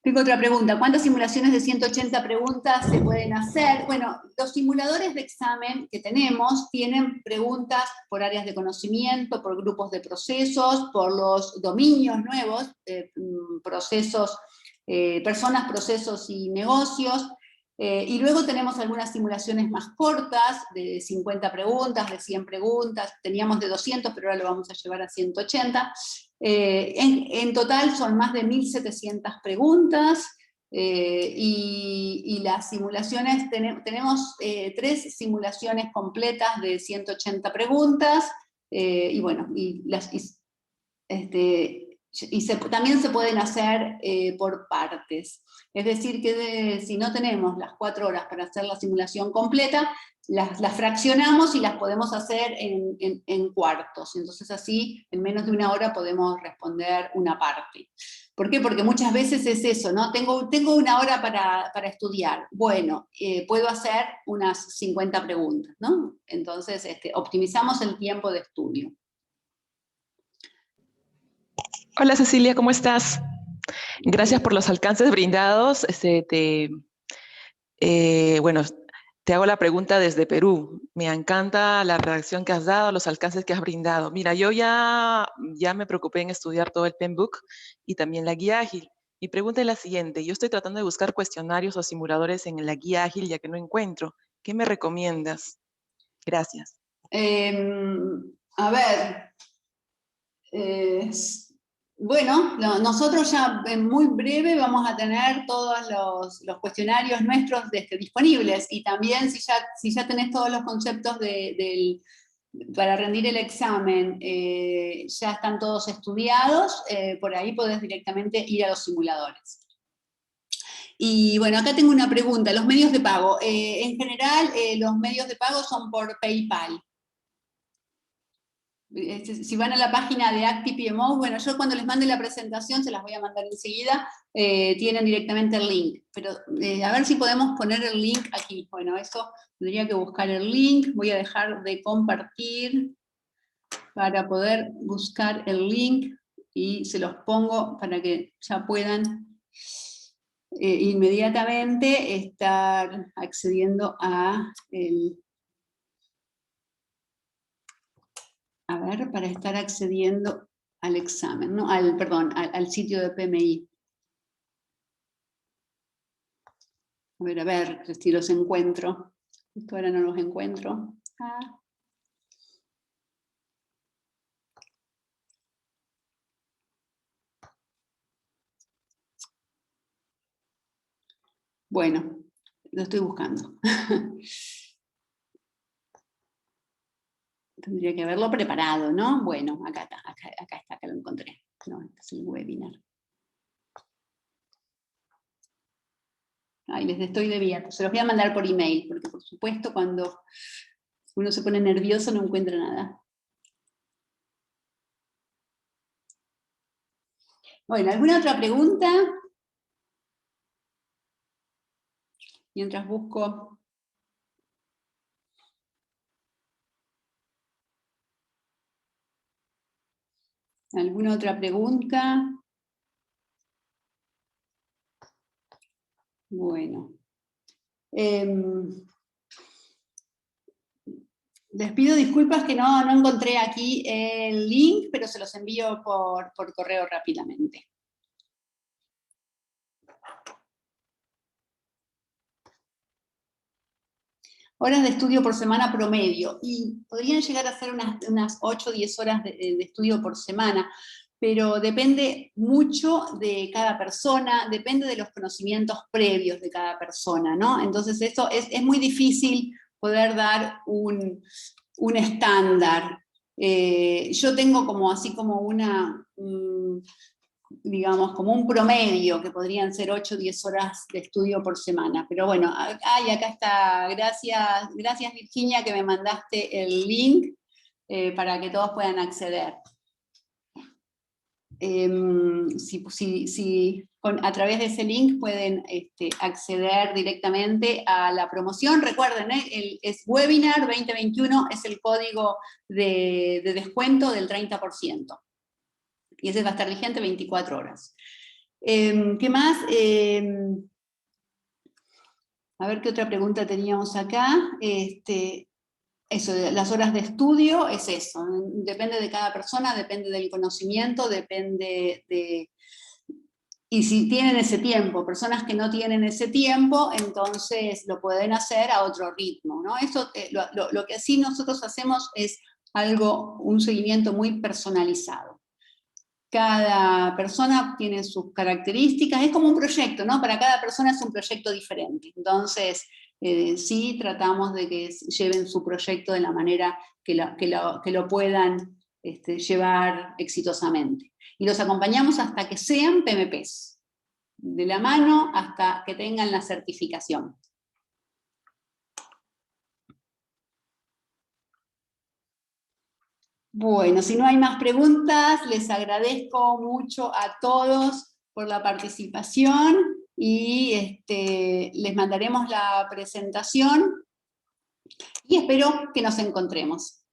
Tengo otra pregunta. ¿Cuántas simulaciones de 180 preguntas se pueden hacer? Bueno, los simuladores de examen que tenemos tienen preguntas por áreas de conocimiento, por grupos de procesos, por los dominios nuevos, procesos, personas, procesos y negocios. Y luego tenemos algunas simulaciones más cortas, de 50 preguntas, de 100 preguntas, teníamos de 200, pero ahora lo vamos a llevar a 180. En total son más de 1.700 preguntas, y las simulaciones, tenemos 3 simulaciones completas de 180 preguntas, y bueno, también se pueden hacer por partes. Es decir, que si no tenemos las 4 horas para hacer la simulación completa, las fraccionamos y las podemos hacer en cuartos. Entonces así, en menos de 1 hora podemos responder una parte. ¿Por qué? Porque muchas veces es eso, ¿no? Tengo 1 hora para estudiar. Bueno, puedo hacer unas 50 preguntas, ¿no? Entonces optimizamos el tiempo de estudio. Hola Cecilia, ¿cómo estás? Gracias por los alcances brindados. Bueno, te hago la pregunta desde Perú. Me encanta la redacción que has dado, los alcances que has brindado. Mira, yo ya me preocupé en estudiar todo el PMBOK y también la guía ágil. Mi pregunta es la siguiente. Yo estoy tratando de buscar cuestionarios o simuladores en la guía ágil ya que no encuentro. ¿Qué me recomiendas? Gracias. A ver, bueno, nosotros ya en muy breve vamos a tener todos los cuestionarios nuestros disponibles, y también si ya tenés todos los conceptos para rendir el examen, ya están todos estudiados, por ahí podés directamente ir a los simuladores. Y bueno, acá tengo una pregunta, los medios de pago. En general, los medios de pago son por PayPal. Si van a la página de ActiPMO, bueno, yo cuando les mande la presentación, se las voy a mandar enseguida, tienen directamente el link. Pero a ver si podemos poner el link aquí. Bueno, eso tendría que buscar el link. Voy a dejar de compartir para poder buscar el link y se los pongo para que ya puedan inmediatamente estar accediendo a el... A ver, para estar accediendo al examen, ¿no? Perdón, al sitio de PMI. A ver, si los encuentro. Justo ahora no los encuentro. Bueno, lo estoy buscando. Tendría que haberlo preparado, ¿no? Bueno, acá está, acá lo encontré. No, este es el webinar. Ay, les estoy debiendo. Se los voy a mandar por email, porque por supuesto cuando uno se pone nervioso no encuentra nada. Bueno, ¿alguna otra pregunta? Mientras busco... ¿Alguna otra pregunta? Bueno. Les pido disculpas que no encontré aquí el link, pero se los envío por correo rápidamente. Horas de estudio por semana promedio, y podrían llegar a ser unas 8 o 10 horas de estudio por semana, pero depende mucho de cada persona, depende de los conocimientos previos de cada persona, ¿no? Entonces eso es muy difícil poder dar un estándar. Yo tengo como así como digamos, como un promedio, que podrían ser 8 o 10 horas de estudio por semana. Pero bueno, acá está, gracias Virginia que me mandaste el link para que todos puedan acceder. A través de ese link pueden acceder directamente a la promoción. Recuerden, es Webinar 2021, es el código de descuento del 30%. Y ese va a estar vigente 24 horas. ¿Qué más? A ver qué otra pregunta teníamos acá. Eso, las horas de estudio es eso. Depende de cada persona, depende del conocimiento, depende de... Y si tienen ese tiempo, personas que no tienen ese tiempo, entonces lo pueden hacer a otro ritmo, ¿no? Eso, lo que sí nosotros hacemos es un seguimiento muy personalizado. Cada persona tiene sus características, es como un proyecto, ¿no? Para cada persona es un proyecto diferente. Entonces, sí tratamos de que lleven su proyecto de la manera que lo puedan llevar exitosamente. Y los acompañamos hasta que sean PMPs, de la mano hasta que tengan la certificación. Bueno, si no hay más preguntas, les agradezco mucho a todos por la participación y les mandaremos la presentación y espero que nos encontremos.